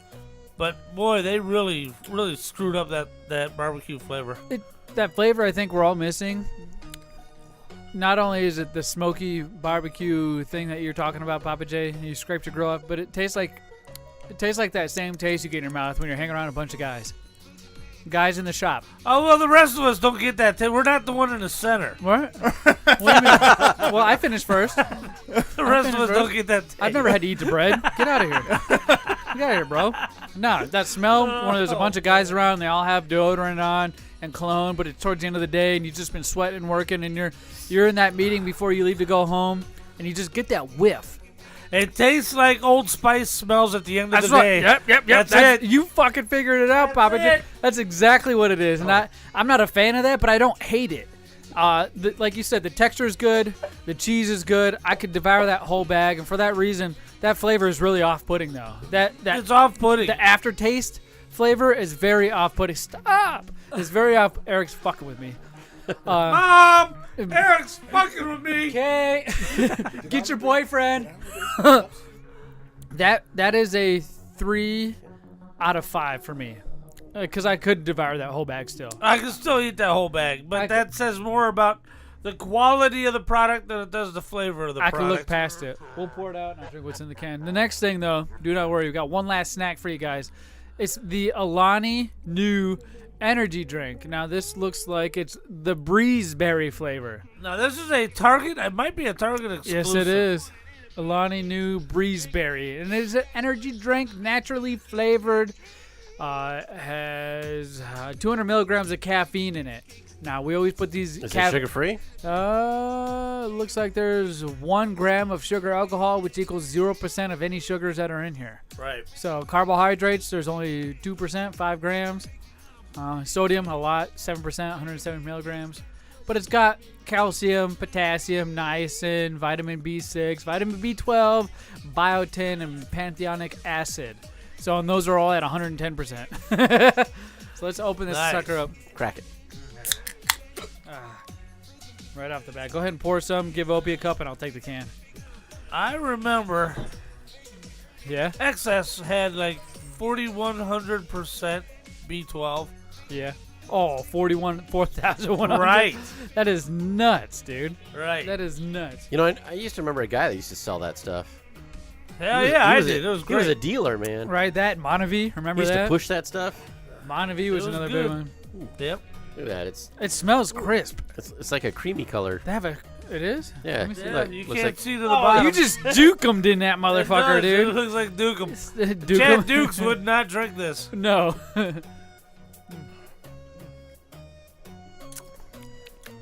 But boy, they really, really screwed up that barbecue flavor. That flavor I think we're all missing. Not only is it the smoky barbecue thing that you're talking about, Pappa J, you scraped your grill up, but it tastes like that same taste you get in your mouth when you're hanging around a bunch of guys in the shop. Oh, well, the rest of us don't get that. We're not the one in the center. What? What do you mean? Well, I finished first. The rest of us don't get that taste. I've never had to eat the bread. Get out of here. Get out of here, bro. No, that smell when there's a bunch of guys around and they all have deodorant on and cologne, but it's towards the end of the day and you've just been sweating and working and you're in that meeting before you leave to go home and you just get that whiff. It tastes like Old Spice smells at the end of That's the right. day. Yep. That's it. You fucking figured it out, Papa. it. That's exactly what it is. And I'm not a fan of that, but I don't hate it. Like you said, the texture is good. The cheese is good. I could devour that whole bag. And for that reason, that flavor is really off-putting, though. It's off-putting. The aftertaste flavor is very off-putting. Stop. It's very off. Eric's fucking with me. Mom! Eric's fucking with me. Okay. Get your boyfriend. That is a 3 out of 5 for me. Because I could devour that whole bag still. I can still eat that whole bag, but that says more about the quality of the product than it does the flavor of the product. I can look past it. We'll pour it out and I'll drink what's in the can. The next thing, though, do not worry. We've got one last snack for you guys. It's the Alani new energy drink. Now, this looks like it's the Breezeberry flavor. Now, this is a Target. It might be a Target exclusive. Yes, it is. Alani new Breezeberry. And it is an energy drink, naturally flavored. Has 200 milligrams of caffeine in it. Now, we always put these... Is it sugar-free? Looks like there's 1 gram of sugar alcohol, which equals 0% of any sugars that are in here. Right. So, carbohydrates, there's only 2%, 5 grams. Sodium, a lot, 7%, 170 milligrams. But it's got calcium, potassium, niacin, vitamin B6, vitamin B12, biotin, and pantheonic acid. So, and those are all at 110%. So let's open this sucker up. Crack it. Right off the bat. Go ahead and pour some. Give Opie a cup, and I'll take the can. I remember. Yeah? Excess had like 4,100% B12. Yeah. Oh, 4,100. Right. That is nuts, dude. Right. That is nuts. You know, I used to remember a guy that used to sell that stuff. Hell yeah, I did. It was great. He was a dealer, man. Right, that Monavie. Remember he used that? to push that stuff. Monavie was another good. big one. Yep. Look at that. It smells crisp. It's like a creamy color. They have a... It is? Yeah. Let me see. Yeah, Look, you looks can't like- see to the bottom. You just Duke-emed in that motherfucker, It does. dude. It looks like Duke-em. Duke-em. Chad Dukes would not drink this. No.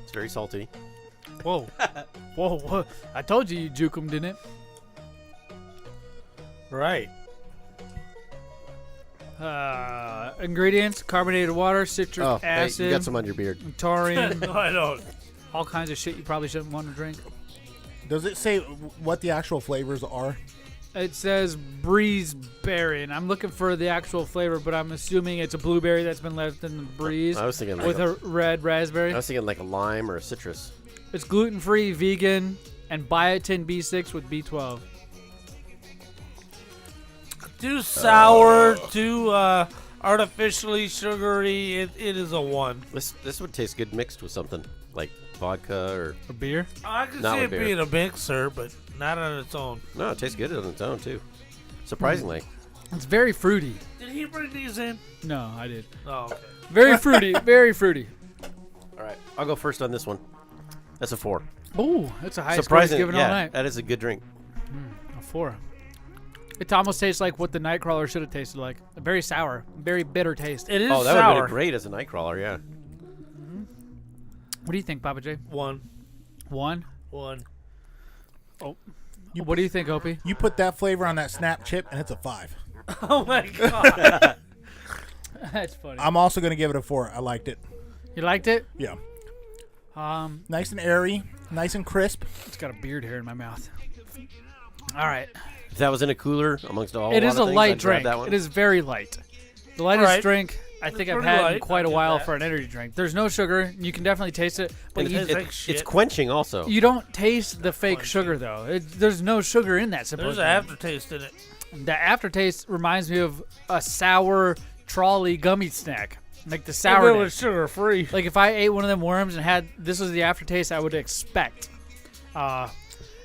It's very salty. Whoa. Whoa. I told you juke 'em, didn't it? Right. Ingredients: carbonated water, citric Oh, hey, acid. you got some on your beard. Taurine. No, I don't. All kinds of shit you probably shouldn't want to drink. Does it say what the actual flavors are? It says breeze berry, and I'm looking for the actual flavor, but I'm assuming it's a blueberry that's been left in the breeze. I was thinking with a red raspberry. I was thinking like a lime or a citrus. It's gluten-free, vegan, and biotin B6 with B12. Too sour, too artificially sugary. It is a 1. This would taste good mixed with something like vodka or a beer. I can Not see with it beer. being a mixer, but not on its own. No, it tastes good on its own too. Surprisingly. It's very fruity. Did he bring these in? No, I did. Oh, okay. Very fruity, very fruity. All right, I'll go first on this one. That's a 4. Ooh, that's a high score he's given all night. That is a good drink. A 4. It almost tastes like what the Nightcrawler should have tasted like. A very sour, very bitter taste. It is Oh, that sour. would have been great as a Nightcrawler, yeah. What do you think, Pappa J? 1. 1? 1. Oh. What do you think, Opie? You put that flavor on that snap chip, and it's a 5. Oh, my God. That's funny. I'm also going to give it a 4. I liked it. You liked it? Yeah. Nice and airy, nice and crisp. It's got a beard hair in my mouth. All right. If that was in a cooler amongst all It is a things, light I'd grab drink. that one. It is very light. The lightest Right. drink I think It's I've pretty had in light. quite a I'll give while that. for an energy drink. There's no sugar. You can definitely taste it, but It you, tastes like shit. It's quenching also. you don't taste the fake sugar though. There's no sugar in that. There's Supposedly, an aftertaste in it. the aftertaste reminds me of a sour trolley gummy snack, like the sour. If it was sugar-free. Like if I ate one of them worms and had this was the aftertaste I would expect.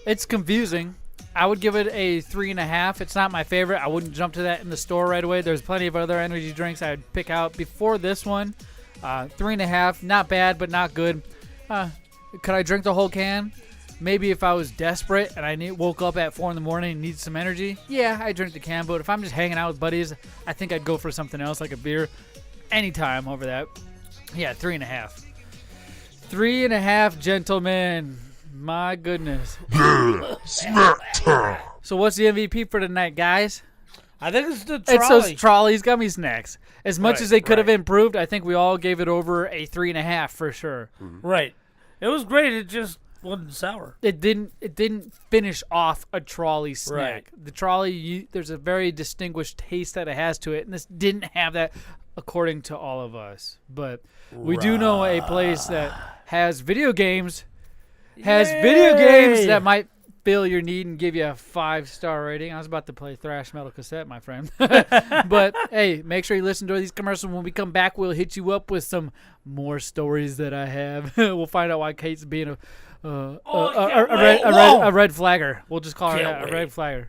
It's confusing. I would give it a 3.5. It's not my favorite. I wouldn't jump to that in the store right away. There's plenty of other energy drinks I'd pick out before this one. 3.5, not bad, but not good. Could I drink the whole can? Maybe if I was desperate and I woke up at 4 in the morning and needed some energy. Yeah, I drink the can. But if I'm just hanging out with buddies, I think I'd go for something else like a beer. Anytime over that. Yeah, 3.5. 3.5, gentlemen. My goodness. Yeah, snack time. So what's the MVP for tonight, guys? I think it's the trolley. It's those trolleys gummy snacks. As much Right, as they could have right. improved, I think we all gave it over a 3.5 for sure. Right. It was great. It just wasn't sour. It didn't finish off a trolley snack. Right. The trolley, there's a very distinguished taste that it has to it, and this didn't have that, according to all of us. But we do know a place that has video games. Video games that might fill your need and give you a 5-star rating. I was about to play thrash metal cassette, my friend. But hey, make sure you listen to these commercials. When we come back, we'll hit you up with some more stories that I have. We'll find out why Kate's being a red flagger. We'll just call her that, a red flagger.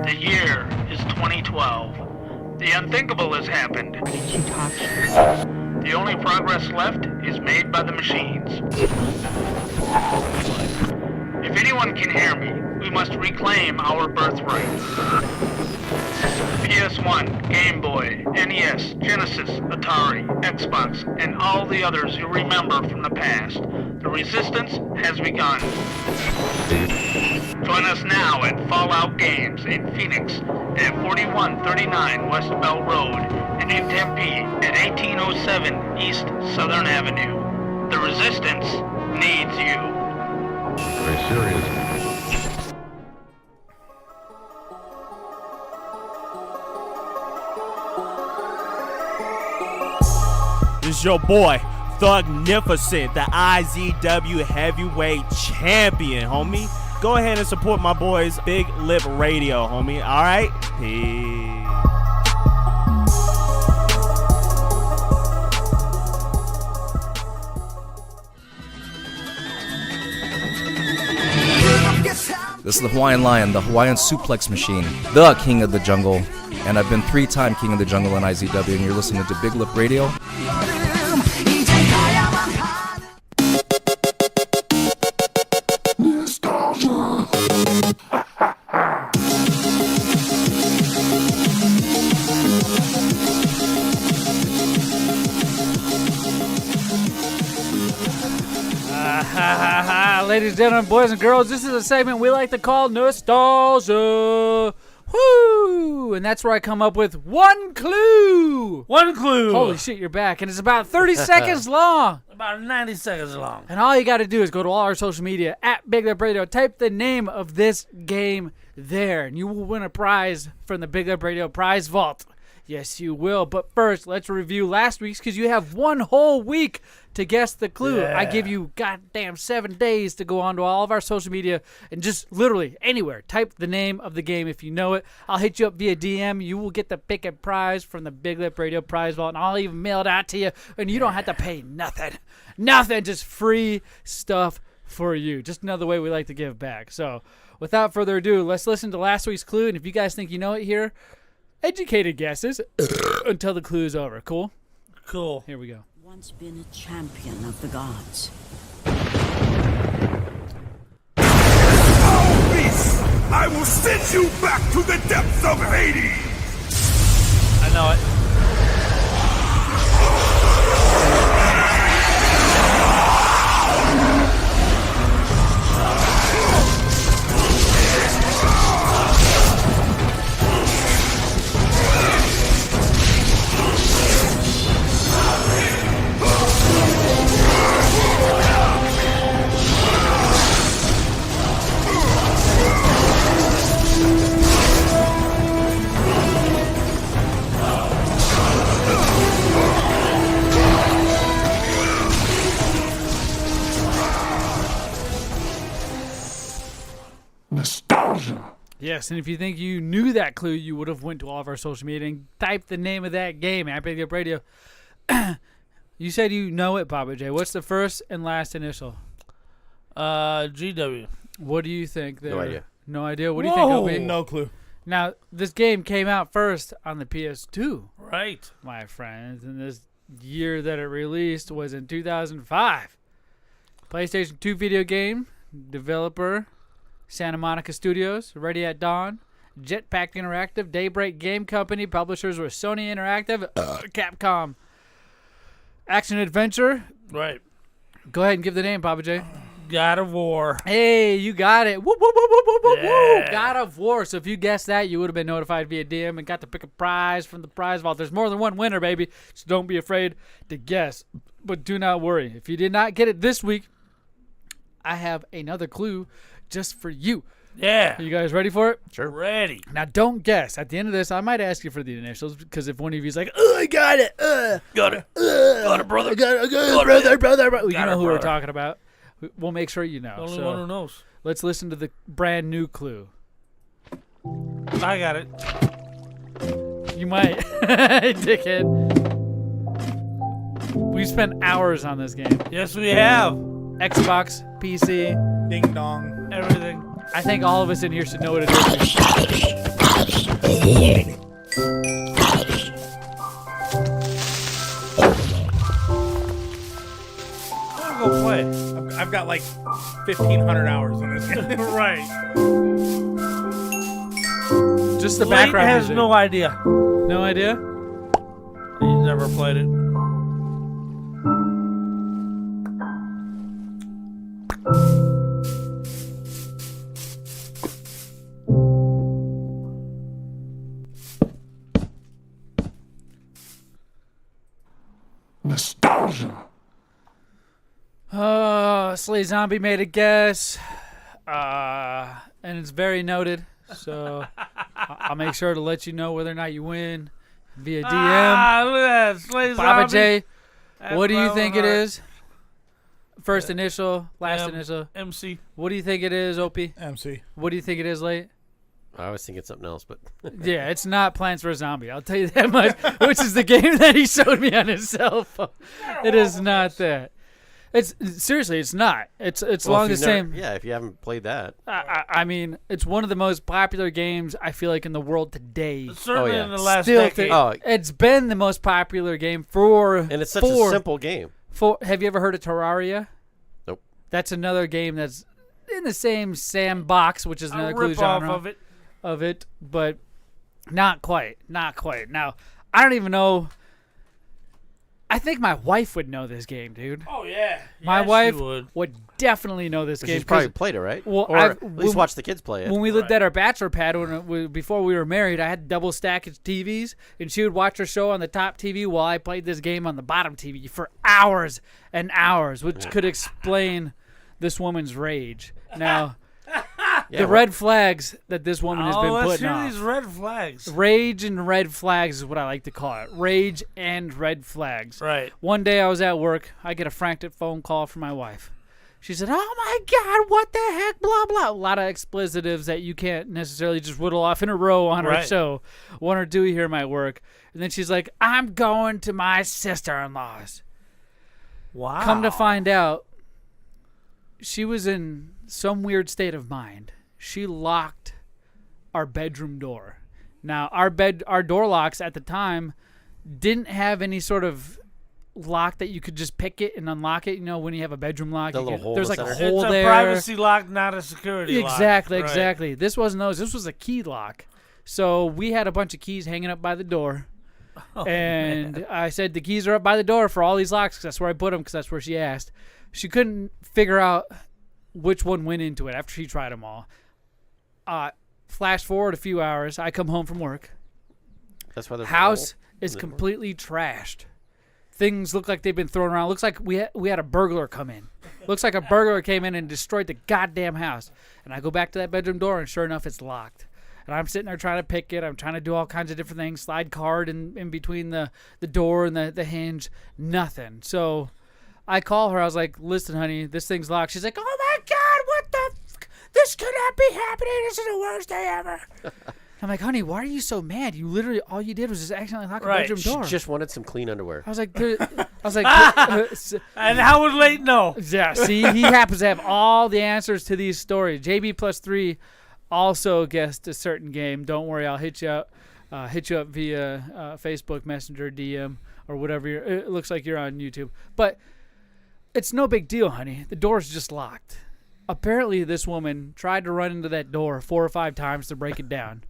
The year is 2012. The unthinkable has happened. The only progress left is made by the machines. If anyone can hear me, we must reclaim our birthright. PS1, Game Boy, NES, Genesis, Atari, Xbox, and all the others you remember from the past. The resistance has begun. Join us now at Fallout Games in Phoenix at 4139 West Bell Road and in Tempe at 1807 East Southern Avenue. The resistance needs you. Very serious. This is your boy, Thugnificent, the IZW Heavyweight Champion, homie. Go ahead and support my boys, Big Lip Radio, homie. All right? Peace. This is the Hawaiian Lion, the Hawaiian Suplex Machine, the King of the Jungle. And I've been 3-time King of the Jungle in IZW, and you're listening to Big Lip Radio. Ladies and gentlemen, boys and girls, this is a segment we like to call Nostalgia. Woo! and that's where I come up with one clue. One clue. Holy shit, you're back. And it's about 30 seconds long. About 90 seconds long. And all you got to do is go to all our social media, at BigLipRadio, type the name of this game there, and you will win a prize from the BigLipRadio prize vault. Yes, you will. But first, let's review last week's, because you have one whole week to guess the clue. Yeah. I give you goddamn 7 days to go on to all of our social media and just literally anywhere type the name of the game if you know it. I'll hit you up via DM. You will get the pick and prize from the Big Lip Radio prize vault, and I'll even mail it out to you, and you don't have to pay nothing. Nothing, just free stuff for you. Just another way we like to give back. So without further ado, let's listen to last week's clue, and if you guys think you know it here, educated guesses until the clue is over. Cool? Cool. Here we go. Once been a champion of the gods. All beasts, I will send you back to the depths of Hades. I know it. Nostalgia. Yes, and if you think you knew that clue, you would have went to all of our social media and typed the name of that game at Big Lip Radio. You said you know it, Pappa J. What's the first and last initial? GW. What do you think there? No idea. No idea? What do you think, Opie? No clue. Now, this game came out first on the PS2. Right. My friends, and this year that it released was in 2005. PlayStation 2 video game, developer, Santa Monica Studios, Ready at Dawn, Jetpack Interactive, Daybreak Game Company, publishers were Sony Interactive, Capcom. Action Adventure. Right. Go ahead and give the name, Pappa J. God of War. Hey, you got it. Woo, woo, woo, woo, woo, woo, woo. Yeah. God of War. So if you guessed that, you would have been notified via DM and got to pick a prize from the prize vault. There's more than one winner, baby. So don't be afraid to guess. But do not worry. If you did not get it this week, I have another clue just for you. Yeah. Are you guys ready for it? Sure. Ready. Now, don't guess. At the end of this, I might ask you for the initials, because if one of you is like, oh, I got it. Got it. Got it, brother. I got it, brother. You Got know it, who we're brother. talking about. We'll make sure you know. The only So one who knows. let's listen to the brand new clue. I got it. You might. Dickhead. We spent hours on this game. Yes, we have. Xbox, PC, Ding dong. Everything. I think all of us in here should know what it is. I'm gonna go play. I've got like 1,500 hours on this game. Right. Just the Lane background has music. no idea. No idea? He's never played it. Nostalgia. Slay Zombie made a guess. And it's very noted. So I'll make sure to let you know whether or not you win via DM. Ah, look at that. Slay Pappa Zombie. J, That's what do you my think own it heart. is? First initial, last initial. MC. What do you think it is, Opie? MC. What do you think it is, Late? I was thinking something else, but Yeah, it's not Plants vs. Zombie. I'll tell you that much. Which is the game that he showed me on his cell phone. It is not that. It's seriously, it's not. It's Well, along if the you've never- same. Yeah, if you haven't played that, I mean, it's one of the most popular games I feel like in the world today. Certainly Oh, yeah. in the last Still, decade. it's been the most popular game for. and it's such a simple game. Have you ever heard of Terraria? Nope. That's another game that's in the same sandbox, which is another clue rip-off genre of it. but not quite. Not quite. Now, I don't even know. I think my wife would know this game, dude. Oh yeah. My Yes, wife she would. definitely know this game. She's probably 'cause- played it, right? Well, or at least watch the kids play it. When we lived at our bachelor pad, before we were married, I had double stack of TVs, and she would watch her show on the top TV while I played this game on the bottom TV for hours and hours, which could explain this woman's rage. Now, the red flags that this woman has been let's putting hear off. these red flags. Rage and red flags is what I like to call it. Rage and red flags. Right. One day I was at work. I get a frantic phone call from my wife. She said, "Oh my God, what the heck, blah, blah." A lot of explicitives that you can't necessarily just whittle off in a row on her show. One or two here might work. And then she's like, "I'm going to my sister-in-law's." Wow. Come to find out, she was in some weird state of mind. She locked our bedroom door. Now, our door locks at the time didn't have any sort of lock that you could just pick it and unlock it. You know, when you have a bedroom lock, The little hole there's in like the a center. hole It's there. a privacy lock, not a security lock. Exactly, Right. exactly. This wasn't those. This was a key lock. So we had a bunch of keys hanging up by the door. And I said, the keys are up by the door for all these locks because that's where I put them because that's where she asked. She couldn't figure out which one went into it after she tried them all. Flash forward a few hours. I come home from work. That's why the House is completely trashed. Things look like they've been thrown around. Looks like we had a burglar come in. Looks like a burglar came in and destroyed the goddamn house. And I go back to that bedroom door, and sure enough, it's locked. And I'm sitting there trying to pick it. I'm trying to do all kinds of different things. Slide card in between the door and the hinge. Nothing. So I call her. I was like, "Listen, honey, this thing's locked." She's like, "Oh my God, what the fuck? This cannot be happening. This is the worst day ever." I'm like, "Honey, why are you so mad? You literally, all you did was just accidentally lock a bedroom door." She just wanted some clean underwear. I was like, and how would Late know? Yeah, see, he happens to have all the answers to these stories. JB+3 also guessed a certain game. Don't worry, I'll hit you up via Facebook Messenger DM or whatever. It looks like you're on YouTube, but it's no big deal, honey. The door's just locked. Apparently, this woman tried to run into that door 4 or 5 times to break it down.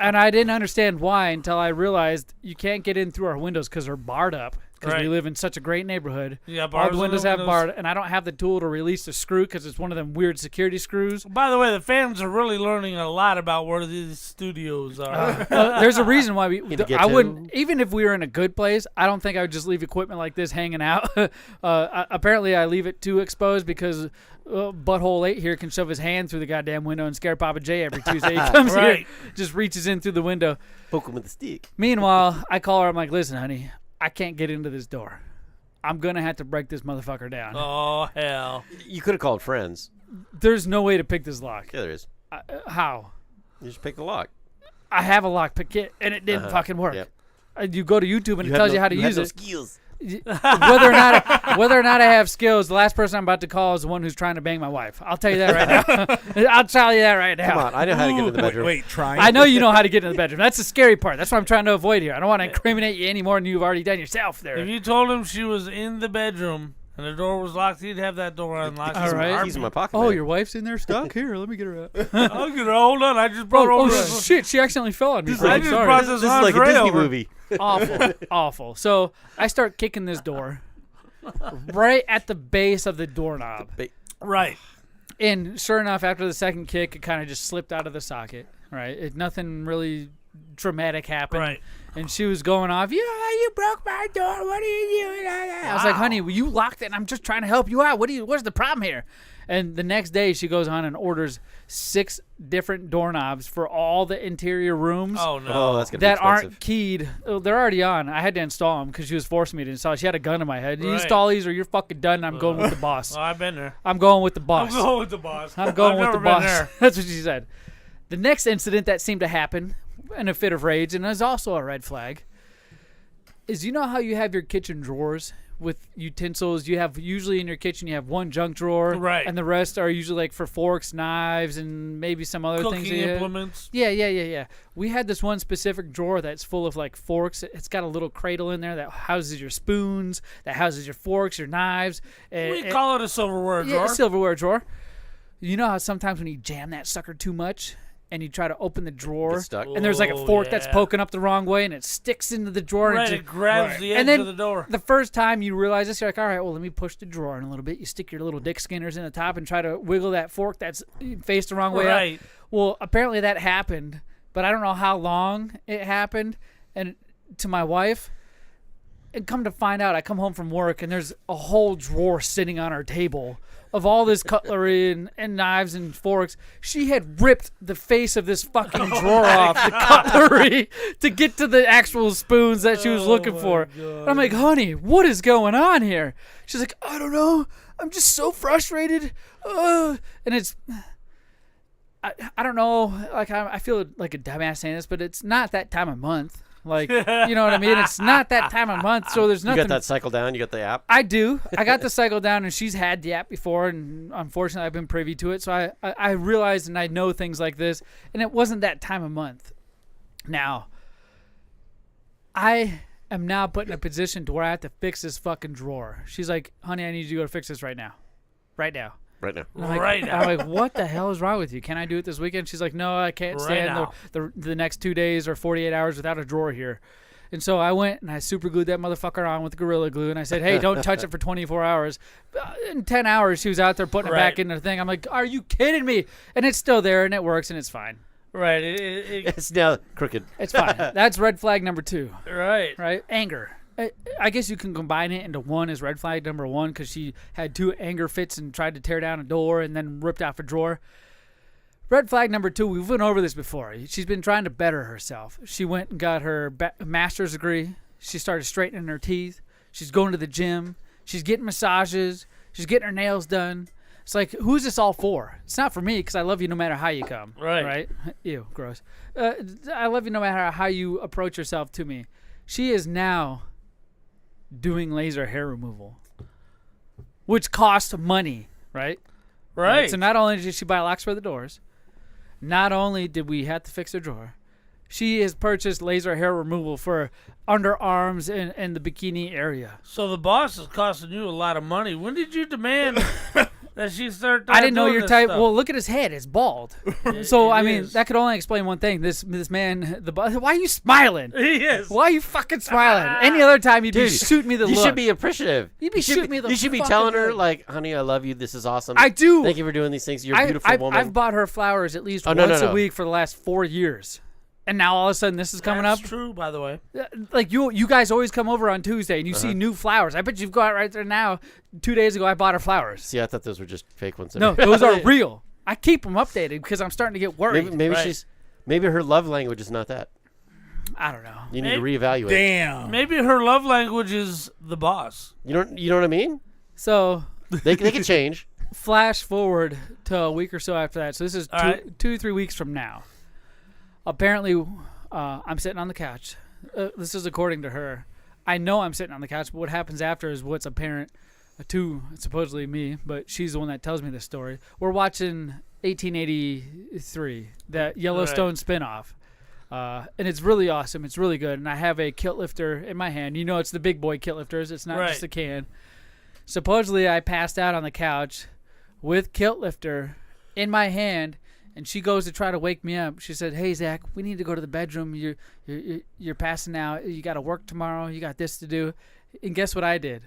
And I didn't understand why until I realized you can't get in through our windows because they're barred up. Because we live in such a great neighborhood. Yeah, all bars the on windows the have windows. barred, and I don't have the tool to release the screw because it's one of them weird security screws. By the way, the fans are really learning a lot about where these studios are. There's a reason why I wouldn't, wouldn't. even if we were in a good place, I don't think I would just leave equipment like this hanging out. Apparently, I leave it too exposed because Butthole 8 here can shove his hand through the goddamn window and scare Pappa J every Tuesday. He comes here, just reaches in through the window. Poke him with a stick. Meanwhile, I call her. I'm like, "Listen, honey, I can't get into this door. I'm going to have to break this motherfucker down." Oh, hell. You could have called friends. There's no way to pick this lock. Yeah, there is. How? You just pick the lock. I have a lock pick kit, and it didn't fucking work. Yep. You go to YouTube, and You it had tells no- you how to you had use no it. skills. Whether or not I have skills, the last person I'm about to call is the one who's trying to bang my wife. I'll tell you that right now. I'll tell you that right now. Come on, I know how to get in the bedroom. Wait, trying? I know you know how to get in the bedroom. That's the scary part. That's what I'm trying to avoid here. I don't want to incriminate you any more than you've already done yourself there. If you told him she was in the bedroom and the door was locked, he'd have that door unlocked. All right. Keys in my pocket. Oh, man. your wife's in there stuck? Here, let me get her out. I'll get her. Hold on, I just brought her over. Shit, she accidentally fell on me. I just brought this This is like a lingerie Disney over. movie. Awful, awful. So I start kicking this door right at the base of the doorknob. Right. And sure enough, after the second kick, it kind of just slipped out of the socket. Right. Nothing really dramatic happened. Right. And she was going off, you broke my door. What are you doing? I was like, honey, well, you locked it, and I'm just trying to help you out. What's the problem here? And the next day, she goes on and orders 6 different doorknobs for all the interior rooms. Oh, no. Oh, that's gonna be that expensive. aren't keyed. Oh, they're already on. I had to install them because she was forcing me to install. She had a gun in my head. You Right. install these or you're fucking done. I'm going with the boss. Oh, I've been there. I'm going with the boss. I'm going with the boss. I'm going I've with the never been boss. there. That's what she said. The next incident that seemed to happen in a fit of rage, and is also a red flag, is you know how you have your kitchen drawers with utensils? You have usually in your kitchen you have one junk drawer, Right. and the rest are usually like for forks, knives, and maybe some other things. Cooking that you have. implements. Yeah. We had this one specific drawer that's full of like forks. It's got a little cradle in there that houses your spoons, that houses your forks, your knives. We call it a silverware drawer. Yeah, silverware drawer. You know how sometimes when you jam that sucker too much, and you try to open the drawer, stuck. and there's like a fork that's poking up the wrong way, and it sticks into the drawer. Right, and it grabs the edge and then of the door. The first time you realize this, you're like, all right, well, let me push the drawer in a little bit. You stick your little dick skinners in the top and try to wiggle that fork that's faced the wrong way Right. up. Well, apparently that happened, but I don't know how long it happened. And to my wife, and come to find out, I come home from work, and there's a whole drawer sitting on our table of all this cutlery and knives and forks. She had ripped the face of this fucking drawer off the cutlery to get to the actual spoons that she was looking for. And I'm like, honey, what is going on here? She's like, I don't know. I'm just so frustrated. And it's... I don't know. Like I feel like a dumbass saying this, but it's not that time of month. Like, you know what I mean? It's not that time of month, so there's nothing. You got that cycle down? You got the app? I do. I got the cycle down, and she's had the app before, and unfortunately I've been privy to it. So I realized and I know things like this, and it wasn't that time of month. Now, I am now put in a position to where I have to fix this fucking drawer. She's like, honey, I need you to go fix this right now. Right now. Right now. I'm like, what the hell is wrong with you? Can I do it this weekend? She's like, no, I can't stand the next 2 days or 48 hours without a drawer here. And so I went and I super glued that motherfucker on with Gorilla Glue, and I said, hey, don't touch it for 24 hours. In 10 hours, she was out there putting it back in the thing. I'm like, are you kidding me? And it's still there, and it works, and it's fine. Right. It's now crooked. It's fine. That's red flag number 2. Right. Right? Anger. I guess you can combine it into one as red flag number 1 because she had 2 anger fits and tried to tear down a door and then ripped off a drawer. Red flag number 2, we've went over this before. She's been trying to better herself. She went and got her master's degree. She started straightening her teeth. She's going to the gym. She's getting massages. She's getting her nails done. It's like, who's this all for? It's not for me because I love you no matter how you come. Right? Ew, gross. I love you no matter how you approach yourself to me. She is now doing laser hair removal, which costs money, right? So not only did she buy locks for the doors, not only did we have to fix her drawer, she has purchased laser hair removal for underarms and the bikini area. So the boss is costing you a lot of money. When did you demand that she start? I didn't know your type. Stuff? Well, look at his head; it's bald. So I mean, that could only explain one thing. This man, the boss. Why are you smiling? He is. Why are you fucking smiling? Any other time you'd be shooting me the you look. You should be appreciative. You'd be shooting me the. You should be telling her like, honey, I love you. This is awesome. I do. Thank you for doing these things. You're a beautiful woman. I've bought her flowers at least once a week for the last 4 years. And now all of a sudden this is coming up. That's true, by the way. Like you guys always come over on Tuesday and you see new flowers. I bet you've got it right there now. 2 days ago I bought her flowers. See, I thought those were just fake ones. No, those are real. I keep them updated because I'm starting to get worried. Maybe her love language is not that. I don't know. You need to reevaluate. Damn. Maybe her love language is the boss. You know what I mean? So they can change. Flash forward to a week or so after that. So this is 2 3 weeks from now. Apparently, I'm sitting on the couch. This is according to her. I know I'm sitting on the couch, but what happens after is what's apparent to supposedly me, but she's the one that tells me this story. We're watching 1883, that Yellowstone spinoff. And it's really awesome. It's really good. And I have a kilt lifter in my hand. You know it's the big boy kilt lifters. It's not just a can. Supposedly, I passed out on the couch with kilt lifter in my hand. And she goes to try to wake me up. She said, "Hey Zach, we need to go to the bedroom. You're passing out. You got to work tomorrow. You got this to do." And guess what I did?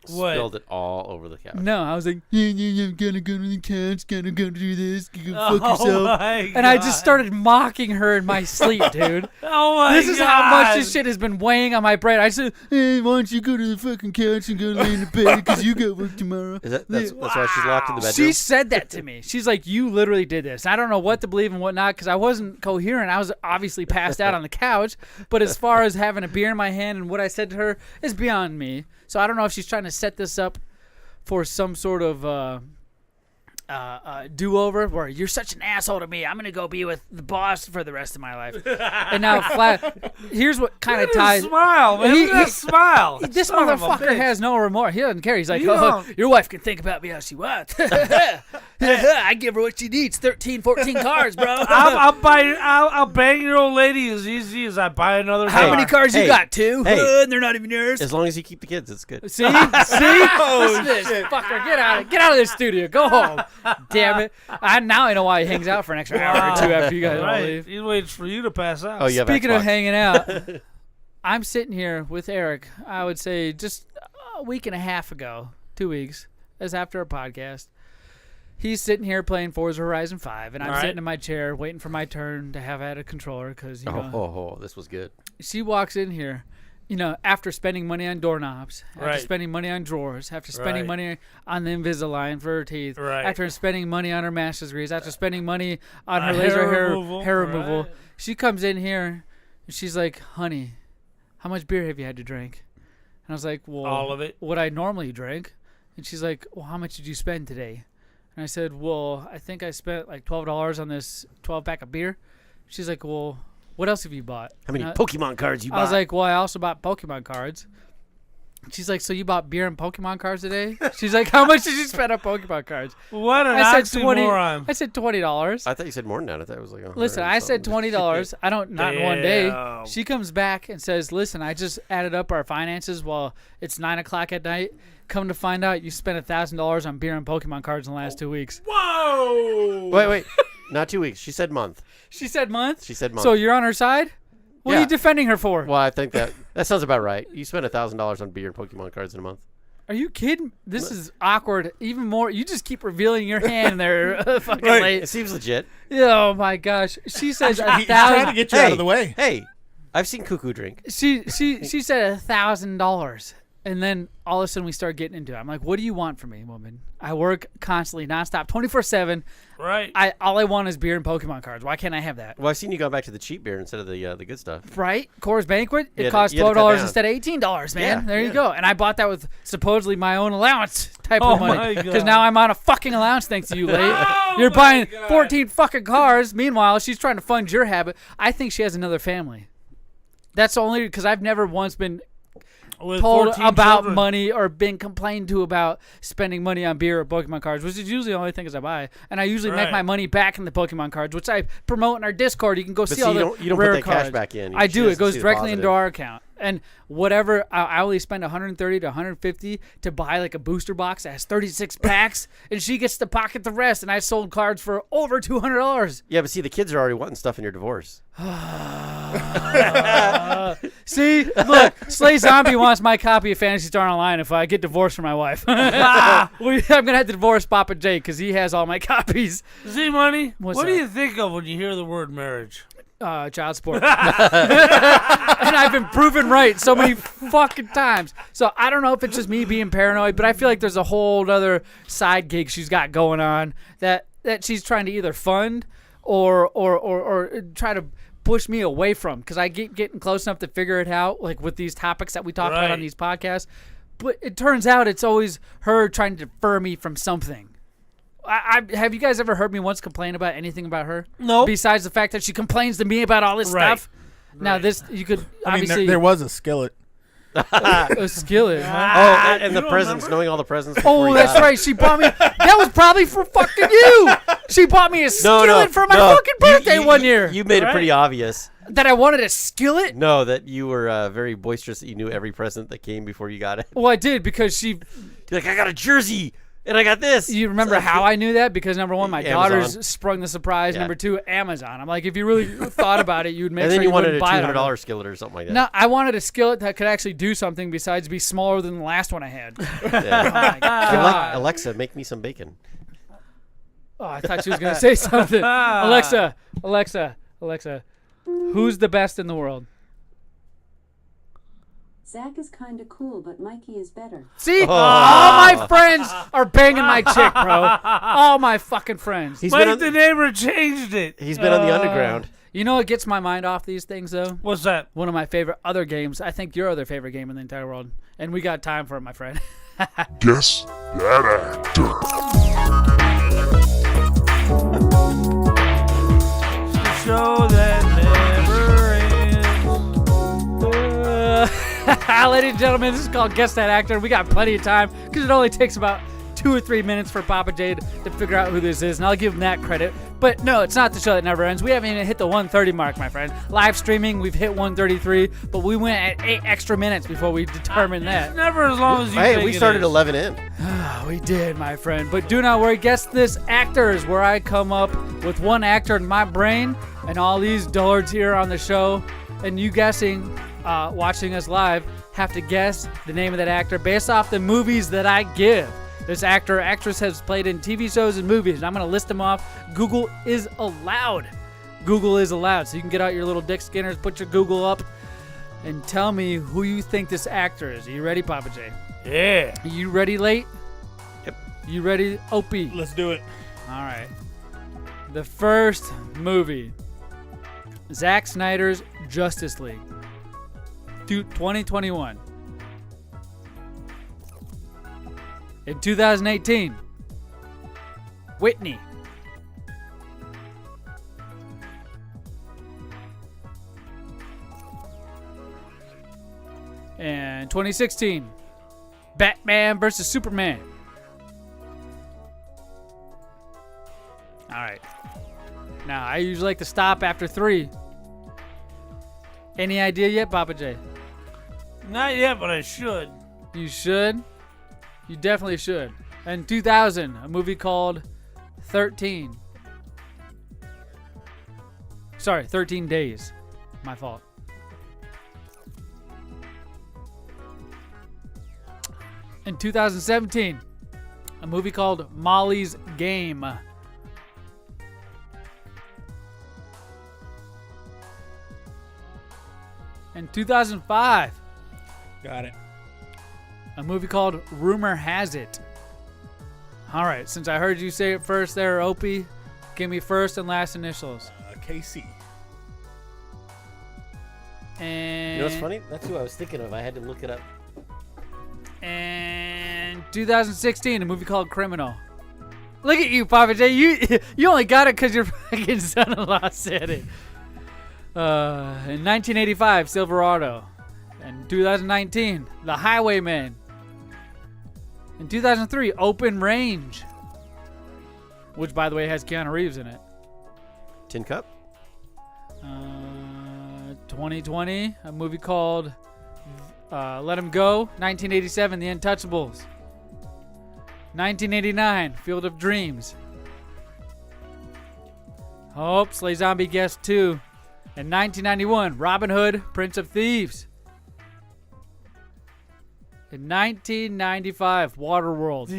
What? Spilled it all over the couch. No, I was like, yeah, gotta go to the couch, gotta go do this, go fuck yourself. And I just started mocking her in my sleep, dude. Oh my God. This is how much this shit has been weighing on my brain. I said, hey, why don't you go to the fucking couch and go lay in the bed because you got work tomorrow. That's why she's locked in the bedroom? She said that to me. She's like, you literally did this. I don't know what to believe and what not because I wasn't coherent. I was obviously passed out on the couch. But as far as having a beer in my hand and what I said to her is beyond me. So I don't know if she's trying to set this up for some sort of do-over where you're such an asshole to me. I'm going to go be with the boss for the rest of my life. And now here's what kind of Look at his ties. smile, man. Look at that smile. This Son of a motherfucker bitch. has no remorse. He doesn't care. He's like, You oh, don't. your wife can think about me how she wants. I give her what she needs. 13, 14 cars, bro. I'll bang your old lady as easy as I buy another car. How many cars you got? 2? Hey. And they're not even yours. As long as you keep the kids, it's good. See? Listen to this fucker. Get out of this studio. Go home. Damn it. Now I know why he hangs out for an extra hour or two after you guys all Right. leave. He waits for you to pass out. Oh, you have Speaking of Xbox. hanging out, I'm sitting here with Eric, I would say just a week and a half ago, 2 weeks, as after our podcast. He's sitting here playing Forza Horizon 5, and I'm sitting in my chair waiting for my turn to have at a controller because, you know. Oh, this was good. She walks in here, you know, after spending money on doorknobs, after Right. spending money on drawers, after spending Right. money on the Invisalign for her teeth, Right. after spending money on her master's degrees, after spending money on her Hair laser removal, hair removal. right. She comes in here, and she's like, honey, how much beer have you had to drink? And I was like, well, All of it. what I normally drink. And she's like, well, how much did you spend today? And I said, well, I think I spent like $12 on this 12-pack of beer. She's like, well, what else have you bought? How many And Pokemon cards you bought? I was like, well, I also bought Pokemon cards. She's like, so you bought beer and Pokemon cards today? She's like, how much did you spend on Pokemon cards? What an I said oxymoron. I said $20. I thought you said more than that. I thought it was like. Listen, I said $20. I don't, not in one day. Damn. She comes back and says, listen, I just added up our finances while it's 9 o'clock at night. Come to find out, you spent $1,000 on beer and Pokemon cards in the last 2 weeks. Whoa! Wait, not 2 weeks. She said month. She said month? She said month. So you're on her side? What are Yeah. you defending her for? Well, I think that sounds about right. You spent $1,000 on beer and Pokemon cards in a month. Are you kidding? This is awkward. Even more. You just keep revealing your hand there, fucking Right. late. It seems legit. Oh my gosh. She says He's trying to $1,000. get you out of the way. Hey, I've seen Cuckoo drink. She said $1,000, and then all of a sudden we start getting into it. I'm like, what do you want from me, woman? I work constantly, nonstop, 24/7. Right. All I want is beer and Pokemon cards. Why can't I have that? Well, I've seen you go back to the cheap beer instead of the good stuff. Right? Coors Banquet. You It had to- costs you had to cut $12 down. instead of $18, man. Yeah, There you yeah. go. And I bought that with supposedly my own allowance type Oh of money. my God. Because now I'm on a fucking allowance thanks to you, late. You're buying 14 fucking cars. Meanwhile, she's trying to fund your habit. I think she has another family. That's only because I've never once been With told 14 about children. money or been complained to about spending money on beer or Pokemon cards, which is usually the only things I buy. And I usually make Right. my money back in the Pokemon cards, which I promote in our Discord. You can go But see see, all you the don't- you don't put rare that cash cards. back in. I She do. It doesn't goes see the directly into positive. our account. And whatever, I only spend $130 to $150 to buy like a booster box that has 36 packs, and she gets to pocket the rest. And I sold cards for over $200. Yeah, but see, the kids are already wanting stuff in your divorce. See, look, Slay Zombie wants my copy of Phantasy Star Online if I get divorced from my wife. I'm gonna have to divorce Pappa J because he has all my copies. Z-Money, What's what do up? you think of when you hear the word marriage? Child support. And I've been proven right so many fucking times. So I don't know if it's just me being paranoid, but I feel like there's a whole other side gig she's got going on that she's trying to either fund or try to push me away from, because I get getting close enough to figure it out, like with these topics that we talk about on Right. these podcasts. But it turns out it's always her trying to defer me from something. I have you guys ever heard me once complain about anything about her? No. Besides the fact that she complains to me about all this Right. stuff. Now this you could I mean, obviously there was a skillet. a skillet. Huh? Oh, and you the don't presents, remember? knowing all the presents. before Oh, you that's got 'em. right. She bought me. That was probably for fucking you. She bought me a skillet for my fucking birthday one year. You made it pretty Right. obvious. That I wanted a skillet. No, that you were very boisterous. That you knew every present that came before you got it. Well, I did because she. You're like, I got a jersey and I got this. You remember how I knew that? Because number one, my Amazon. daughters sprung the surprise. Yeah. Number two, Amazon. I'm like, if you really thought about it, you'd make And sure then you wanted wouldn't a buy it on her. $200 skillet or something like that. No, I wanted a skillet that could actually do something besides be smaller than the last one I had. Yeah. Oh my God. Alexa, make me some bacon. Oh, I thought she was going to say something. Alexa, who's the best in the world? Zach is kind of cool, but Mikey is better. See? Oh. All my friends are banging my chick, bro. All my fucking friends. Mike the neighbor changed it. He's been on the underground. You know what gets my mind off these things, though? What's that? One of my favorite other games. I think your other favorite game in the entire world. And we got time for it, my friend. Guess that actor. The show that never ends. Ladies and gentlemen, this is called Guess That Actor. We got plenty of time because it only takes about 2 or 3 minutes for Pappa J to figure out who this is, and I'll give him that credit. But no, it's not the show that never ends. We haven't even hit the 130 mark, my friend. Live streaming, we've hit 133, but we went at 8 extra minutes before we determined that. It's never as long as you Hey, think we it started is. 11 in. We did, my friend. But do not worry. Guess This Actor is where I come up with one actor in my brain and all these dullards here on the show. And you guessing, watching us live, have to guess the name of that actor based off the movies that I give. This actor or actress has played in TV shows and movies. And I'm going to list them off. Google is allowed. Google is allowed. So you can get out your little dick skinners, put your Google up, and tell me who you think this actor is. Are you ready, Pappa J? Yeah. Are you ready, Late? Yep. You ready, Opie? Let's do it. All right. The first movie, Zack Snyder's Justice League, 2021. In 2018, Whitney. And 2016, Batman vs. Superman. All right. Now, I usually like to stop after 3. Any idea yet, Pappa J? Not yet, but I should. You should. You definitely should. In 2000, a movie called 13. Sorry, 13 Days. My fault. In 2017, a movie called Molly's Game. In 2005, got it. A movie called Rumor Has It. All right, since I heard you say it first there, Opie, give me first and last initials. KC. And You know what's funny? That's who I was thinking of. I had to look it up. And 2016, a movie called Criminal. Look at you, Pappa J. You only got it because your fucking son-in-law said it. In 1985, Silverado. In 2019, The Highwayman. In 2003, Open Range. Which, by the way, has Keanu Reeves in it. Tin Cup? 2020, a movie called Let 'Em Go. 1987, The Untouchables. 1989, Field of Dreams. Oh, Slay Zombie Guest 2. In 1991, Robin Hood, Prince of Thieves. In 1995, Waterworld.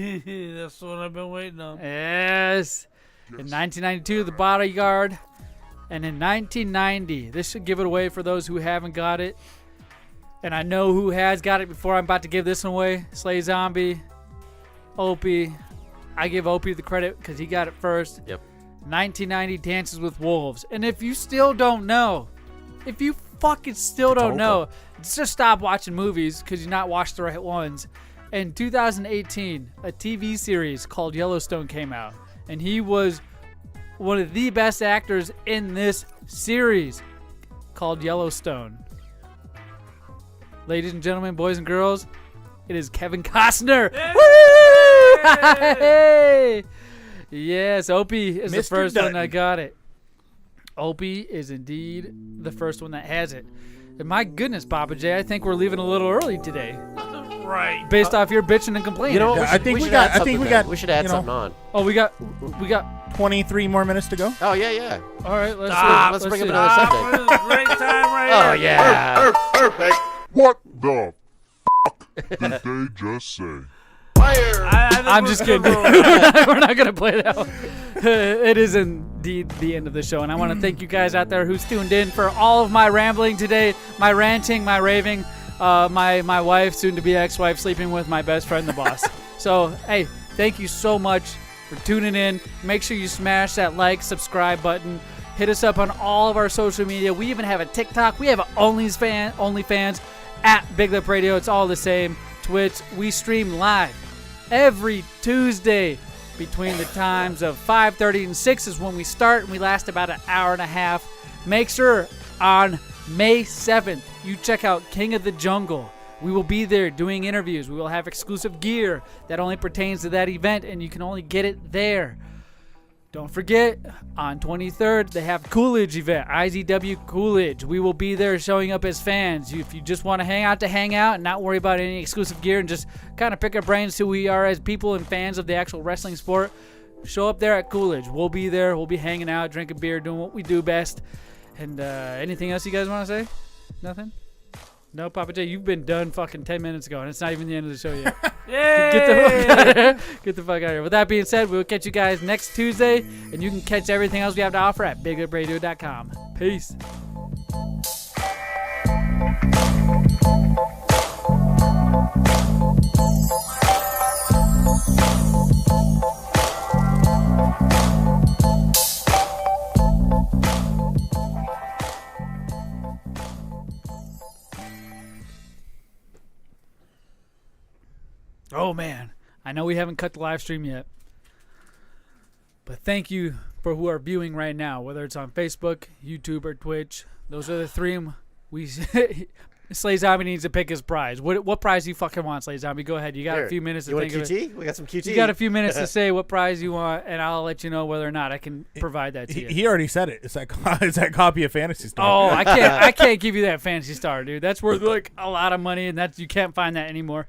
That's what I've been waiting on. Yes. In 1992, The Bodyguard. And in 1990, this should give it away for those who haven't got it. And I know who has got it before I'm about to give this one away. Slay Zombie, Opie. I give Opie the credit because he got it first. Yep. 1990, Dances with Wolves. And if you still don't know, if you fucking still don't know, just stop watching movies because you're not watching the right ones. In 2018, a TV series called Yellowstone came out. And he was one of the best actors in this series called Yellowstone. Ladies and gentlemen, boys and girls, it is Kevin Costner. Hey! Yes, Opie is the Mr. first one that Dutton. got it. Opie is indeed the first one that has it. And my goodness, Pappa J, I think we're leaving a little early today. Right. Based off your bitching and complaining. You know what? Yeah, I think we got. We should add you know, something on. Oh, we got 23 more minutes to go. Oh, yeah. All right, let's Let's bring up another subject. This is a great time right Oh, here. yeah. Perfect. What the f*** did they just say? I think I'm we're just good. kidding. We're not going to play that one. It is indeed the end of the show, and I want to thank you guys out there who's tuned in for all of my rambling today, my ranting, my raving, my wife, soon-to-be ex-wife, sleeping with my best friend, the boss. So, hey, thank you so much for tuning in. Make sure you smash that like, subscribe button. Hit us up on all of our social media. We even have a TikTok. We have an OnlyFans at BigLipRadio. It's all the same. Twitch. We stream live every Tuesday between the times of 5:30 and 6 is when we start, and we last about an hour and a half. Make sure on May 7th you check out King of the Jungle. We will be there doing interviews. We will have exclusive gear that only pertains to that event, and you can only get it there. Don't forget, on 23rd, they have Coolidge event, IZW Coolidge. We will be there showing up as fans. If you just want to hang out and not worry about any exclusive gear and just kind of pick our brains who we are as people and fans of the actual wrestling sport, show up there at Coolidge. We'll be there. We'll be hanging out, drinking beer, doing what we do best. And anything else you guys want to say? Nothing? No, Pappa J, you've been done fucking 10 minutes ago, and it's not even the end of the show yet. Yay! Get the fuck out of here. With that being said, we'll catch you guys next Tuesday, and you can catch everything else we have to offer at BigLipRadio.com. Peace. Oh, man. I know we haven't cut the live stream yet, but thank you for who are viewing right now, whether it's on Facebook, YouTube, or Twitch. Those are the three. Slay Zombie needs to pick his prize. What prize do you fucking want, Slay Zombie? Go ahead. You got a few minutes to think of it. You want a QT? We got some QT. You got a few minutes to say what prize you want, and I'll let you know whether or not I can provide that to you. He already said it. It's that copy of Phantasy Star. Oh, I can't give you that Fantasy Star, dude. That's worth like a lot of money, and you can't find that anymore.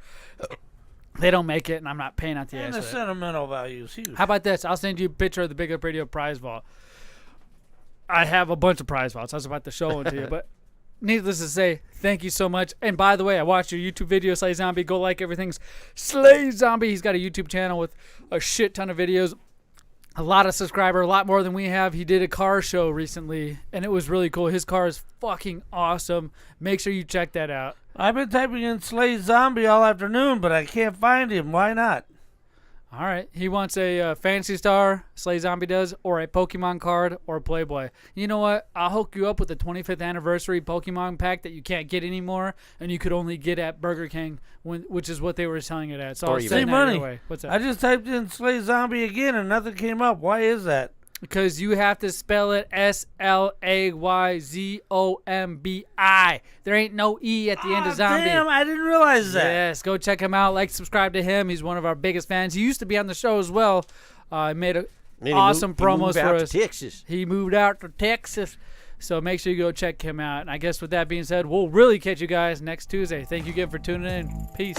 They don't make it, and I'm not paying out the ass. And the for it. sentimental value is huge. How about this? I'll send you a picture of the Big Up Radio prize vault. I have a bunch of prize vaults. I was about to show one to you, but needless to say, thank you so much. And by the way, I watched your YouTube video, Slay Zombie. Go like everything's Slay Zombie. He's got a YouTube channel with a shit ton of videos. A lot of subscribers, a lot more than we have. He did a car show recently, and it was really cool. His car is fucking awesome. Make sure you check that out. I've been typing in Slay Zombie all afternoon, but I can't find him. Why not? All right. He wants a Fantasy Star, Slay Zombie does, or a Pokemon card, or a Playboy. You know what? I'll hook you up with the 25th anniversary Pokemon pack that you can't get anymore, and you could only get at Burger King, which is what they were selling it at. So I'll send that your way. What's that? I just typed in Slay Zombie again, and nothing came up. Why is that? Because you have to spell it SLAYZOMBI. There ain't no E at the end of zombie. Damn, I didn't realize that. Yes, go check him out. Like, subscribe to him. He's one of our biggest fans. He used to be on the show as well. Made awesome promos for us. He moved out to Texas. So make sure you go check him out. And I guess with that being said, we'll really catch you guys next Tuesday. Thank you again for tuning in. Peace.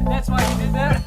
That's why you did that.